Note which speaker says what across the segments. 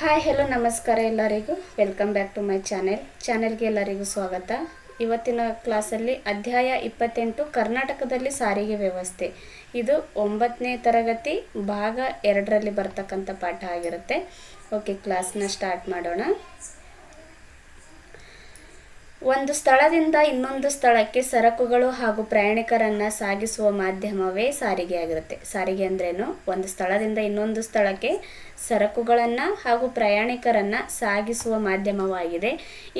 Speaker 1: Hi hello ನಮಸ್ಕಾರ ಎಲ್ಲರಿಗೂ. Welcome back to my ಚಾನೆಲ್ಗೆ ಎಲ್ಲರಿಗೂ ಸ್ವಾಗತ. ಇವತ್ತಿನ ಕ್ಲಾಸಲ್ಲಿ ಅಧ್ಯಾಯ 28 ಕರ್ನಾಟಕದಲ್ಲಿ ಸಾರಿಗೆ ವ್ಯವಸ್ಥೆ, ಇದು 9ನೇ ತರಗತಿ ಭಾಗ 2ರಲ್ಲಿ ಬರ್ತಕ್ಕಂಥ ಪಾಠ ಆಗಿರುತ್ತೆ. ಓಕೆ, ಕ್ಲಾಸ್ನ ಸ್ಟಾರ್ಟ್ ಮಾಡೋಣ. ಒಂದು ಸ್ಥಳದಿಂದ ಇನ್ನೊಂದು ಸ್ಥಳಕ್ಕೆ ಸರಕುಗಳು ಹಾಗೂ ಪ್ರಯಾಣಿಕರನ್ನು ಸಾಗಿಸುವ ಮಾಧ್ಯಮವೇ ಸಾರಿಗೆ ಆಗಿರುತ್ತೆ. ಸಾರಿಗೆ ಅಂದ್ರೇನು? ಒಂದು ಸ್ಥಳದಿಂದ ಇನ್ನೊಂದು ಸ್ಥಳಕ್ಕೆ ಸರಕುಗಳನ್ನು ಹಾಗೂ ಪ್ರಯಾಣಿಕರನ್ನು ಸಾಗಿಸುವ ಮಾಧ್ಯಮವಾಗಿದೆ.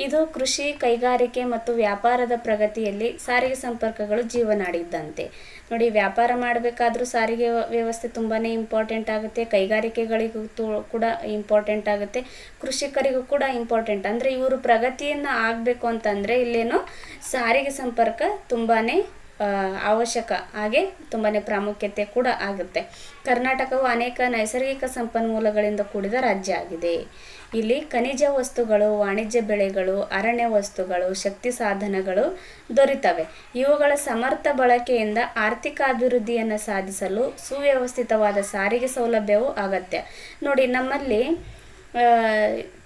Speaker 1: ಇದು ಕೃಷಿ, ಕೈಗಾರಿಕೆ ಮತ್ತು ವ್ಯಾಪಾರದ ಪ್ರಗತಿಯಲ್ಲಿ ಸಾರಿಗೆ ಸಂಪರ್ಕಗಳು ಜೀವನಾಡಿದ್ದಂತೆ. ನೋಡಿ, ವ್ಯಾಪಾರ ಮಾಡಬೇಕಾದ್ರೂ ಸಾರಿಗೆ ವ್ಯವಸ್ಥೆ ತುಂಬಾ ಇಂಪಾರ್ಟೆಂಟ್ ಆಗುತ್ತೆ. ಕೈಗಾರಿಕೆಗಳಿಗೂ ಕೂಡ ಇಂಪಾರ್ಟೆಂಟ್ ಆಗುತ್ತೆ. ಕೃಷಿಕರಿಗೂ ಕೂಡ ಇಂಪಾರ್ಟೆಂಟ್. ಅಂದರೆ ಇವರು ಪ್ರಗತಿಯನ್ನು ಆಗಬೇಕು ಅಂತಂದರೆ ಇಲ್ಲೇನೋ ಸಾರಿಗೆ ಸಂಪರ್ಕ ತುಂಬಾ ಅವಶ್ಯಕ, ಹಾಗೆ ತುಂಬಾ ಪ್ರಾಮುಖ್ಯತೆ ಕೂಡ ಆಗುತ್ತೆ. ಕರ್ನಾಟಕವು ಅನೇಕ ನೈಸರ್ಗಿಕ ಸಂಪನ್ಮೂಲಗಳಿಂದ ಕೂಡಿದ ರಾಜ್ಯ ಆಗಿದೆ. ಇಲ್ಲಿ ಖನಿಜ ವಸ್ತುಗಳು, ವಾಣಿಜ್ಯ ಬೆಳೆಗಳು, ಅರಣ್ಯ ವಸ್ತುಗಳು, ಶಕ್ತಿ ಸಾಧನಗಳು ದೊರೆತವೆ. ಇವುಗಳ ಸಮರ್ಥ ಬಳಕೆಯಿಂದ ಆರ್ಥಿಕ ಅಭಿವೃದ್ಧಿಯನ್ನು ಸಾಧಿಸಲು ಸುವ್ಯವಸ್ಥಿತವಾದ ಸಾರಿಗೆ ಸೌಲಭ್ಯವು ಅಗತ್ಯ. ನೋಡಿ, ನಮ್ಮಲ್ಲಿ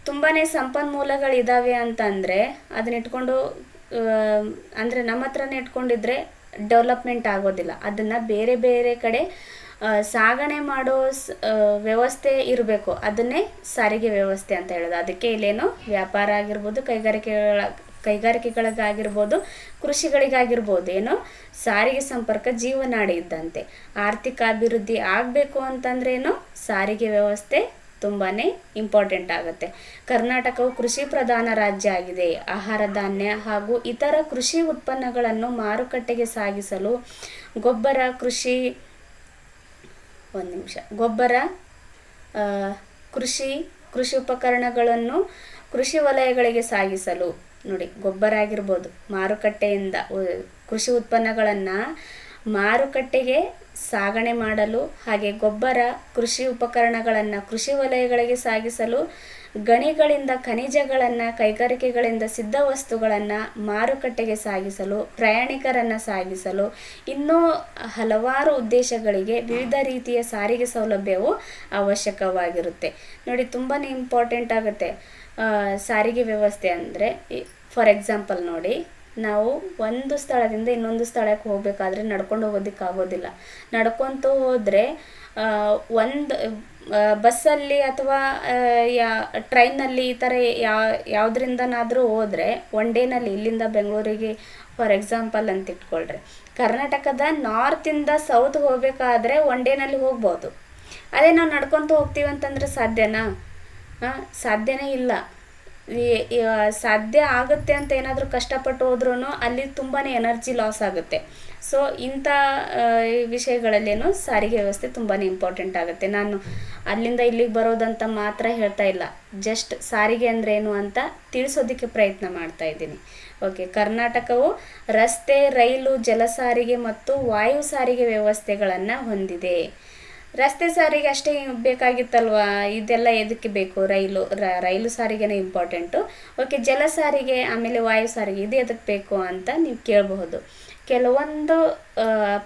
Speaker 1: ತುಂಬಾ ಸಂಪನ್ಮೂಲಗಳಿದ್ದಾವೆ ಅಂತಂದರೆ ಅದನ್ನಿಟ್ಕೊಂಡು ಅಂದರೆ ನಮ್ಮ ಹತ್ರನೇ ಇಟ್ಕೊಂಡಿದ್ರೆ ಡೆವಲಪ್ಮೆಂಟ್ ಆಗೋದಿಲ್ಲ. ಅದನ್ನು ಬೇರೆ ಬೇರೆ ಕಡೆ ಸಾಗಣೆ ಮಾಡೋ ವ್ಯವಸ್ಥೆ ಇರಬೇಕು. ಅದನ್ನೇ ಸಾರಿಗೆ ವ್ಯವಸ್ಥೆ ಅಂತ ಹೇಳೋದು. ಅದಕ್ಕೆ ಇಲ್ಲೇನೋ ವ್ಯಾಪಾರ ಆಗಿರ್ಬೋದು, ಕೈಗಾರಿಕೆಗಳಿಗಾಗಿರ್ಬೋದು, ಕೃಷಿಗಳಿಗಾಗಿರ್ಬೋದು, ಏನೋ ಸಾರಿಗೆ ಸಂಪರ್ಕ ಜೀವನಾಡಿ ಇದ್ದಂತೆ. ಆರ್ಥಿಕ ಅಭಿವೃದ್ಧಿ ಆಗಬೇಕು ಅಂತಂದ್ರೇನು ಸಾರಿಗೆ ವ್ಯವಸ್ಥೆ ತುಂಬಾ ಇಂಪಾರ್ಟೆಂಟ್ ಆಗುತ್ತೆ. ಕರ್ನಾಟಕವು ಕೃಷಿ ಪ್ರಧಾನ ರಾಜ್ಯ ಆಗಿದೆ. ಆಹಾರ ಧಾನ್ಯ ಹಾಗೂ ಇತರ ಕೃಷಿ ಉತ್ಪನ್ನಗಳನ್ನು ಮಾರುಕಟ್ಟೆಗೆ ಸಾಗಿಸಲು ಗೊಬ್ಬರ, ಕೃಷಿ ಉಪಕರಣಗಳನ್ನು ಕೃಷಿ ವಲಯಗಳಿಗೆ ಸಾಗಿಸಲು, ನೋಡಿ, ಗೊಬ್ಬರ ಆಗಿರ್ಬೋದು, ಮಾರುಕಟ್ಟೆಯಿಂದ ಕೃಷಿ ಉತ್ಪನ್ನಗಳನ್ನು ಮಾರುಕಟ್ಟೆಗೆ ಸಾಗಣೆ ಮಾಡಲು, ಹಾಗೆ ಗೊಬ್ಬರ, ಕೃಷಿ ಉಪಕರಣಗಳನ್ನು ಕೃಷಿ ವಲಯಗಳಿಗೆ ಸಾಗಿಸಲು, ಗಣಿಗಳಿಂದ ಖನಿಜಗಳನ್ನು, ಕೈಗಾರಿಕೆಗಳಿಂದ ಸಿದ್ಧ ವಸ್ತುಗಳನ್ನು ಮಾರುಕಟ್ಟೆಗೆ ಸಾಗಿಸಲು, ಪ್ರಯಾಣಿಕರನ್ನು ಸಾಗಿಸಲು, ಇನ್ನೂ ಹಲವಾರು ಉದ್ದೇಶಗಳಿಗೆ ವಿವಿಧ ರೀತಿಯ ಸಾರಿಗೆ ಸೌಲಭ್ಯವು ಅವಶ್ಯಕವಾಗಿರುತ್ತೆ. ನೋಡಿ, ತುಂಬಾ ಇಂಪಾರ್ಟೆಂಟ್ ಆಗುತ್ತೆ ಸಾರಿಗೆ ವ್ಯವಸ್ಥೆ ಅಂದರೆ. ಫಾರ್ ಎಕ್ಸಾಂಪಲ್ ನೋಡಿ, ನಾವು ಒಂದು ಸ್ಥಳದಿಂದ ಇನ್ನೊಂದು ಸ್ಥಳಕ್ಕೆ ಹೋಗಬೇಕಾದ್ರೆ ನಡ್ಕೊಂಡು ಹೋಗೋದಕ್ಕಾಗೋದಿಲ್ಲ. ನಡ್ಕೊತ ಹೋದರೆ ಒಂದು ಬಸ್ಸಲ್ಲಿ ಅಥವಾ ಟ್ರೈನಲ್ಲಿ ಈ ಥರ ಯಾವುದರಿಂದನಾದರೂ ಹೋದರೆ ಒನ್ ಡೇನಲ್ಲಿ ಇಲ್ಲಿಂದ ಬೆಂಗಳೂರಿಗೆ ಫಾರ್ ಎಕ್ಸಾಂಪಲ್ ಅಂತ ಇಟ್ಕೊಳ್ರಿ. ಕರ್ನಾಟಕದ ನಾರ್ತಿಂದ ಸೌತ್ ಹೋಗಬೇಕಾದ್ರೆ ಒನ್ ಡೇನಲ್ಲಿ ಹೋಗ್ಬೋದು. ಅದೇ ನಾವು ನಡ್ಕೊತ ಹೋಗ್ತೀವಿ ಅಂತಂದರೆ ಸಾಧ್ಯನಾ? ಸಾಧ್ಯನೇ ಇಲ್ಲ. ಸಾಧ್ಯ ಆಗುತ್ತೆ ಅಂತ ಏನಾದರೂ ಕಷ್ಟಪಟ್ಟು ಹೋದ್ರೂ ಅಲ್ಲಿ ತುಂಬಾ ಎನರ್ಜಿ ಲಾಸ್ ಆಗುತ್ತೆ. ಸೊ ಇಂಥ ವಿಷಯಗಳಲ್ಲೇನೋ ಸಾರಿಗೆ ವ್ಯವಸ್ಥೆ ತುಂಬಾ ಇಂಪಾರ್ಟೆಂಟ್ ಆಗುತ್ತೆ. ನಾನು ಅಲ್ಲಿಂದ ಇಲ್ಲಿಗೆ ಬರೋದಂತ ಮಾತ್ರ ಹೇಳ್ತಾ ಇಲ್ಲ, ಜಸ್ಟ್ ಸಾರಿಗೆ ಅಂದ್ರೇನು ಅಂತ ತಿಳಿಸೋದಕ್ಕೆ ಪ್ರಯತ್ನ ಮಾಡ್ತಾ ಇದ್ದೀನಿ. ಓಕೆ, ಕರ್ನಾಟಕವು ರಸ್ತೆ, ರೈಲು, ಜಲ ಸಾರಿಗೆ ಮತ್ತು ವಾಯು ಸಾರಿಗೆ ವ್ಯವಸ್ಥೆಗಳನ್ನು ಹೊಂದಿದೆ. ರಸ್ತೆ ಸಾರಿಗೆ ಅಷ್ಟೇ ಬೇಕಾಗಿತ್ತಲ್ವಾ? ಇದೆಲ್ಲ ಎದಕ್ಕೆ ಬೇಕು? ರೈಲು ಸಾರಿಗೆನೇ ಇಂಪಾರ್ಟೆಂಟು. ಓಕೆ, ಜಲ ಸಾರಿಗೆ ಆಮೇಲೆ ವಾಯು ಸಾರಿಗೆ ಇದು ಎದಕ್ಕೆ ಬೇಕು ಅಂತ ನೀವು ಕೇಳಬಹುದು. ಕೆಲವೊಂದು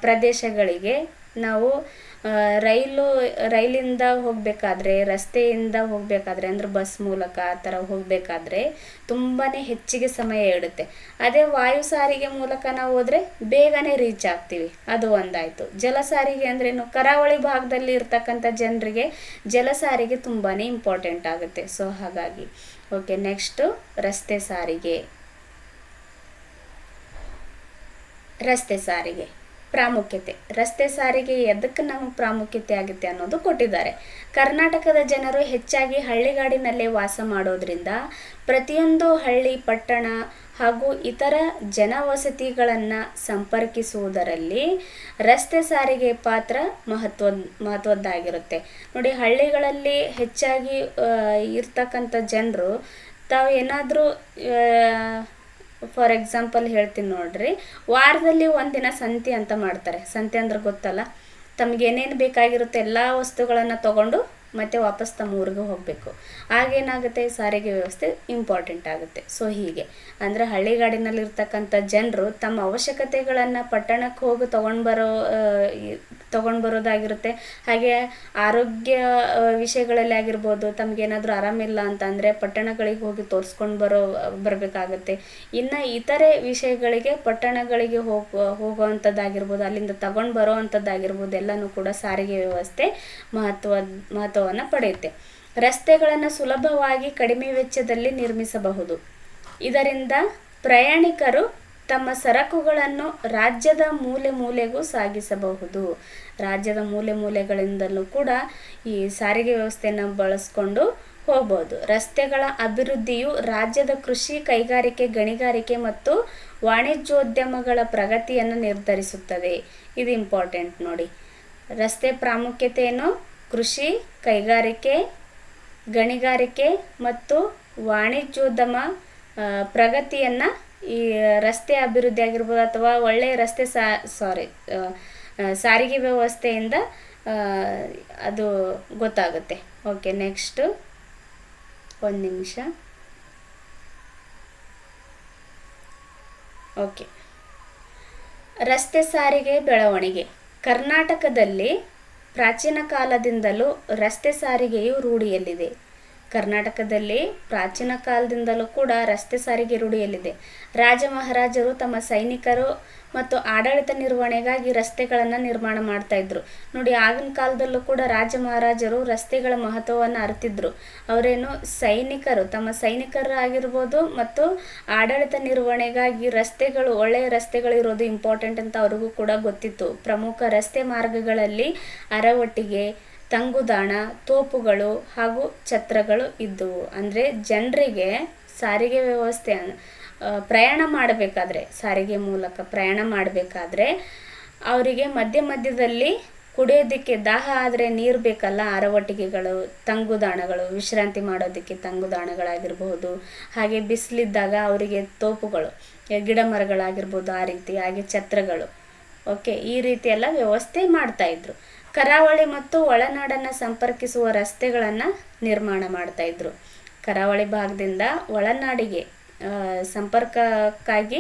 Speaker 1: ಪ್ರದೇಶಗಳಿಗೆ ನಾವು ರೈಲಿಂದ ಹೋಗಬೇಕಾದ್ರೆ, ರಸ್ತೆಯಿಂದ ಹೋಗಬೇಕಾದ್ರೆ, ಅಂದರೆ ಬಸ್ ಮೂಲಕ ಆ ಥರ ಹೋಗಬೇಕಾದ್ರೆ ತುಂಬಾ ಹೆಚ್ಚಿಗೆ ಸಮಯ ಇಡುತ್ತೆ. ಅದೇ ವಾಯು ಸಾರಿಗೆ ಮೂಲಕ ನಾವು ಹೋದರೆ ಬೇಗನೆ ರೀಚ್ ಆಗ್ತೀವಿ. ಅದು ಒಂದಾಯಿತು. ಜಲ ಸಾರಿಗೆ ಅಂದ್ರೇನು? ಕರಾವಳಿ ಭಾಗದಲ್ಲಿ ಇರ್ತಕ್ಕಂಥ ಜನರಿಗೆ ಜಲ ಸಾರಿಗೆ ತುಂಬಾ ಇಂಪಾರ್ಟೆಂಟ್ ಆಗುತ್ತೆ. ಸೊ ಹಾಗಾಗಿ ಓಕೆ, ನೆಕ್ಸ್ಟು ರಸ್ತೆ ಸಾರಿಗೆ. ರಸ್ತೆ ಸಾರಿಗೆ ಪ್ರಾಮುಖ್ಯತೆ. ರಸ್ತೆ ಸಾರಿಗೆ ಎದಕ್ಕೆ ನಮಗೆ ಪ್ರಾಮುಖ್ಯತೆ ಆಗುತ್ತೆ ಅನ್ನೋದು ಕೊಟ್ಟಿದ್ದಾರೆ. ಕರ್ನಾಟಕದ ಜನರು ಹೆಚ್ಚಾಗಿ ಹಳ್ಳಿಗಾಡಿನಲ್ಲೇ ವಾಸ ಮಾಡೋದ್ರಿಂದ ಪ್ರತಿಯೊಂದು ಹಳ್ಳಿ, ಪಟ್ಟಣ ಹಾಗೂ ಇತರ ಜನವಸತಿಗಳನ್ನು ಸಂಪರ್ಕಿಸುವುದರಲ್ಲಿ ರಸ್ತೆ ಸಾರಿಗೆ ಪಾತ್ರ ಮಹತ್ವದ್ದಾಗಿರುತ್ತೆ. ನೋಡಿ, ಹಳ್ಳಿಗಳಲ್ಲಿ ಹೆಚ್ಚಾಗಿ ಇರ್ತಕ್ಕಂಥ ಜನರು ತಾವು ಏನಾದರೂ ಫಾರ್ ಎಕ್ಸಾಂಪಲ್ ಹೇಳ್ತೀನಿ ನೋಡ್ರಿ, ವಾರದಲ್ಲಿ ಒಂದಿನ ಸಂತೆ ಅಂತ ಮಾಡ್ತಾರೆ. ಸಂತೆ ಅಂದ್ರೆ ಗೊತ್ತಲ್ಲ, ತಮಗೇನೇನು ಬೇಕಾಗಿರುತ್ತೆ ಎಲ್ಲ ವಸ್ತುಗಳನ್ನು ತೊಗೊಂಡು ಮತ್ತು ವಾಪಸ್ ತಮ್ಮ ಊರಿಗೆ ಹೋಗಬೇಕು. ಆಗೇನಾಗುತ್ತೆ, ಸಾರಿಗೆ ವ್ಯವಸ್ಥೆ ಇಂಪಾರ್ಟೆಂಟ್ ಆಗುತ್ತೆ. ಸೊ ಹೀಗೆ ಅಂದರೆ ಹಳ್ಳಿಗಾಡಿನಲ್ಲಿರ್ತಕ್ಕಂಥ ಜನರು ತಮ್ಮ ಅವಶ್ಯಕತೆಗಳನ್ನು ಪಟ್ಟಣಕ್ಕೆ ಹೋಗಿ ತೊಗೊಂಡು ಬರೋದಾಗಿರುತ್ತೆ. ಹಾಗೆ ಆರೋಗ್ಯ ವಿಷಯಗಳಲ್ಲಿ ಆಗಿರ್ಬೋದು, ತಮಗೇನಾದರೂ ಆರಾಮಿಲ್ಲ ಅಂತಂದರೆ ಪಟ್ಟಣಗಳಿಗೆ ಹೋಗಿ ತೋರಿಸ್ಕೊಂಡು ಬರಬೇಕಾಗುತ್ತೆ. ಇನ್ನು ಇತರೆ ವಿಷಯಗಳಿಗೆ ಪಟ್ಟಣಗಳಿಗೆ ಹೋಗುವಂಥದ್ದಾಗಿರ್ಬೋದು, ಅಲ್ಲಿಂದ ತಗೊಂಡು ಬರೋ ಅಂಥದ್ದಾಗಿರ್ಬೋದು, ಎಲ್ಲನೂ ಕೂಡ ಸಾರಿಗೆ ವ್ಯವಸ್ಥೆ ಮಹತ್ವವನ್ನು ಪಡೆಯುತ್ತೆ. ರಸ್ತೆಗಳನ್ನು ಸುಲಭವಾಗಿ ಕಡಿಮೆ ವೆಚ್ಚದಲ್ಲಿ ನಿರ್ಮಿಸಬಹುದು. ಇದರಿಂದ ಪ್ರಯಾಣಿಕರು ತಮ್ಮ ಸರಕುಗಳನ್ನು ರಾಜ್ಯದ ಮೂಲೆ ಮೂಲೆಗೂ ಸಾಗಿಸಬಹುದು. ರಾಜ್ಯದ ಮೂಲೆ ಮೂಲೆಗಳಿಂದಲೂ ಕೂಡ ಈ ಸಾರಿಗೆ ವ್ಯವಸ್ಥೆಯನ್ನು ಬಳಸ್ಕೊಂಡು ಹೋಗ್ಬೋದು. ರಸ್ತೆಗಳ ಅಭಿವೃದ್ಧಿಯು ರಾಜ್ಯದ ಕೃಷಿ, ಕೈಗಾರಿಕೆ, ಗಣಿಗಾರಿಕೆ ಮತ್ತು ವಾಣಿಜ್ಯೋದ್ಯಮಗಳ ಪ್ರಗತಿಯನ್ನು ನಿರ್ಧರಿಸುತ್ತದೆ. ಇದು ಇಂಪಾರ್ಟೆಂಟ್ ನೋಡಿ. ರಸ್ತೆ ಪ್ರಾಮುಖ್ಯತೆಯನ್ನು ಕೃಷಿ, ಕೈಗಾರಿಕೆ, ಗಣಿಗಾರಿಕೆ ಮತ್ತು ವಾಣಿಜ್ಯೋದ್ಯಮ ಪ್ರಗತಿಯನ್ನು ಈ ರಸ್ತೆ ಅಭಿವೃದ್ಧಿ ಆಗಿರ್ಬೋದು ಅಥವಾ ಒಳ್ಳೆಯ ರಸ್ತೆ ಸಾರಿಗೆ ವ್ಯವಸ್ಥೆಯಿಂದ ಅದು ಗೊತ್ತಾಗುತ್ತೆ. ಓಕೆ, ನೆಕ್ಸ್ಟು ಒಂದು ನಿಮಿಷ. ಓಕೆ, ರಸ್ತೆ ಸಾರಿಗೆ ಬೆಳವಣಿಗೆ. ಕರ್ನಾಟಕದಲ್ಲಿ ಪ್ರಾಚೀನ ಕಾಲದಿಂದಲೂ ರಸ್ತೆ ಸಾರಿಗೆಯು ರೂಢಿಯಲ್ಲಿದೆ. ಕರ್ನಾಟಕದಲ್ಲಿ ಪ್ರಾಚೀನ ಕಾಲದಿಂದಲೂ ಕೂಡ ರಸ್ತೆ ಸಾರಿಗೆ ರೂಢಿಯಲ್ಲಿದೆ. ರಾಜ ಮಹಾರಾಜರು ತಮ್ಮ ಸೈನಿಕರು ಮತ್ತು ಆಡಳಿತ ನಿರ್ವಹಣೆಗಾಗಿ ರಸ್ತೆಗಳನ್ನು ನಿರ್ಮಾಣ ಮಾಡ್ತಾಯಿದ್ರು. ನೋಡಿ, ಆಗಿನ ಕಾಲದಲ್ಲೂ ಕೂಡ ರಾಜ ಮಹಾರಾಜರು ರಸ್ತೆಗಳ ಮಹತ್ವವನ್ನು ಅರಿತಿದ್ರು. ಅವರೇನು ಸೈನಿಕರು, ತಮ್ಮ ಸೈನಿಕರು ಆಗಿರ್ಬೋದು ಮತ್ತು ಆಡಳಿತ ನಿರ್ವಹಣೆಗಾಗಿ ಒಳ್ಳೆಯ ರಸ್ತೆಗಳು ಇರೋದು ಇಂಪಾರ್ಟೆಂಟ್ ಅಂತ ಅವ್ರಿಗೂ ಕೂಡ ಗೊತ್ತಿತ್ತು. ಪ್ರಮುಖ ರಸ್ತೆ ಮಾರ್ಗಗಳಲ್ಲಿ ಅರವಟ್ಟಿಗೆ, ತಂಗುದಾಣ, ತೋಪುಗಳು ಹಾಗೂ ಛತ್ರಗಳು ಇದ್ದವು. ಅಂದರೆ ಜನರಿಗೆ ಸಾರಿಗೆ ವ್ಯವಸ್ಥೆ ಪ್ರಯಾಣ ಮಾಡಬೇಕಾದ್ರೆ, ಸಾರಿಗೆ ಮೂಲಕ ಪ್ರಯಾಣ ಮಾಡಬೇಕಾದ್ರೆ ಅವರಿಗೆ ಮಧ್ಯದಲ್ಲಿ ಕುಡಿಯೋದಕ್ಕೆ ದಾಹ ಆದರೆ ನೀರು ಬೇಕಲ್ಲ, ಅರವಟ್ಟಿಗೆಗಳು, ತಂಗುದಾಣಗಳು, ವಿಶ್ರಾಂತಿ ಮಾಡೋದಕ್ಕೆ ತಂಗುದಾಣಗಳಾಗಿರ್ಬೋದು. ಹಾಗೆ ಬಿಸಿಲಿದ್ದಾಗ ಅವರಿಗೆ ತೋಪುಗಳು, ಗಿಡ ಮರಗಳಾಗಿರ್ಬೋದು, ಆ ರೀತಿ. ಹಾಗೆ ಛತ್ರಗಳು. ಓಕೆ, ಈ ರೀತಿ ಎಲ್ಲ ವ್ಯವಸ್ಥೆ ಮಾಡ್ತಾಯಿದ್ರು. ಕರಾವಳಿ ಮತ್ತು ಒಳನಾಡನ್ನು ಸಂಪರ್ಕಿಸುವ ರಸ್ತೆಗಳನ್ನು ನಿರ್ಮಾಣ ಮಾಡ್ತಾಯಿದ್ರು. ಕರಾವಳಿ ಭಾಗದಿಂದ ಒಳನಾಡಿಗೆ ಸಂಪರ್ಕಕ್ಕಾಗಿ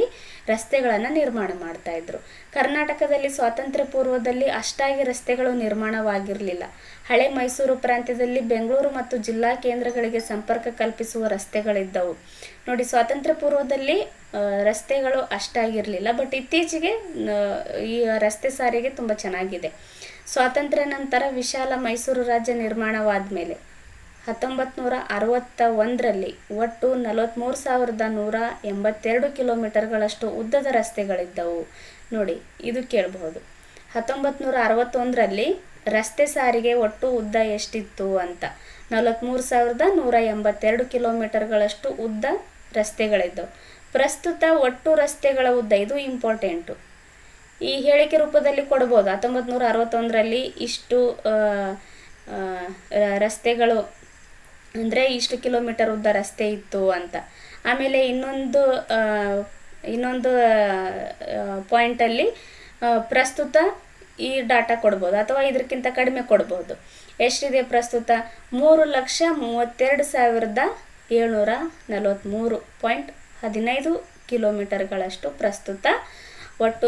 Speaker 1: ರಸ್ತೆಗಳನ್ನು ನಿರ್ಮಾಣ ಮಾಡ್ತಾಯಿದ್ರು. ಕರ್ನಾಟಕದಲ್ಲಿ ಸ್ವಾತಂತ್ರ್ಯ ಪೂರ್ವದಲ್ಲಿ ಅಷ್ಟಾಗಿ ರಸ್ತೆಗಳು ನಿರ್ಮಾಣವಾಗಿರಲಿಲ್ಲ. ಹಳೆ ಮೈಸೂರು ಪ್ರಾಂತ್ಯದಲ್ಲಿ ಬೆಂಗಳೂರು ಮತ್ತು ಜಿಲ್ಲಾ ಕೇಂದ್ರಗಳಿಗೆ ಸಂಪರ್ಕ ಕಲ್ಪಿಸುವ ರಸ್ತೆಗಳಿದ್ದವು. ನೋಡಿ, ಸ್ವಾತಂತ್ರ್ಯ ಪೂರ್ವದಲ್ಲಿ ರಸ್ತೆಗಳು ಅಷ್ಟಾಗಿರಲಿಲ್ಲ, ಬಟ್ ಇತ್ತೀಚೆಗೆ ಈ ರಸ್ತೆ ಸಾರಿಗೆ ತುಂಬ ಚೆನ್ನಾಗಿದೆ. ಸ್ವಾತಂತ್ರ್ಯ ನಂತರ ವಿಶಾಲ ಮೈಸೂರು ರಾಜ್ಯ ನಿರ್ಮಾಣವಾದ ಮೇಲೆ 1961ರಲ್ಲಿ ಒಟ್ಟು 43,182 ಕಿಲೋಮೀಟರ್ಗಳಷ್ಟು ಉದ್ದದ ರಸ್ತೆಗಳಿದ್ದವು. ನೋಡಿ, ಇದು ಕೇಳಬಹುದು. 1961ರಲ್ಲಿ ರಸ್ತೆ ಸಾರಿಗೆ ಒಟ್ಟು ಉದ್ದ ಎಷ್ಟಿತ್ತು ಅಂತ. 43,182 ಕಿಲೋಮೀಟರ್ಗಳಷ್ಟು ಉದ್ದ ರಸ್ತೆಗಳಿದ್ದವು. ಪ್ರಸ್ತುತ ಒಟ್ಟು ರಸ್ತೆಗಳ ಉದ್ದ, ಇದು ಇಂಪಾರ್ಟೆಂಟು. ಈ ಹೇಳಿಕೆ ರೂಪದಲ್ಲಿ ಕೊಡ್ಬೋದು. 1961ರಲ್ಲಿ ಇಷ್ಟು ರಸ್ತೆಗಳು ಅಂದರೆ ಇಷ್ಟು ಕಿಲೋಮೀಟರ್ ಉದ್ದ ರಸ್ತೆ ಇತ್ತು ಅಂತ. ಆಮೇಲೆ ಇನ್ನೊಂದು ಪಾಯಿಂಟಲ್ಲಿ ಪ್ರಸ್ತುತ ಈ ಡಾಟಾ ಕೊಡ್ಬೋದು ಅಥವಾ ಇದಕ್ಕಿಂತ ಕಡಿಮೆ ಕೊಡ್ಬೋದು. ಎಷ್ಟಿದೆ ಪ್ರಸ್ತುತ? 3,32,743.15 ಕಿಲೋಮೀಟರ್ಗಳಷ್ಟು ಪ್ರಸ್ತುತ ಒಟ್ಟು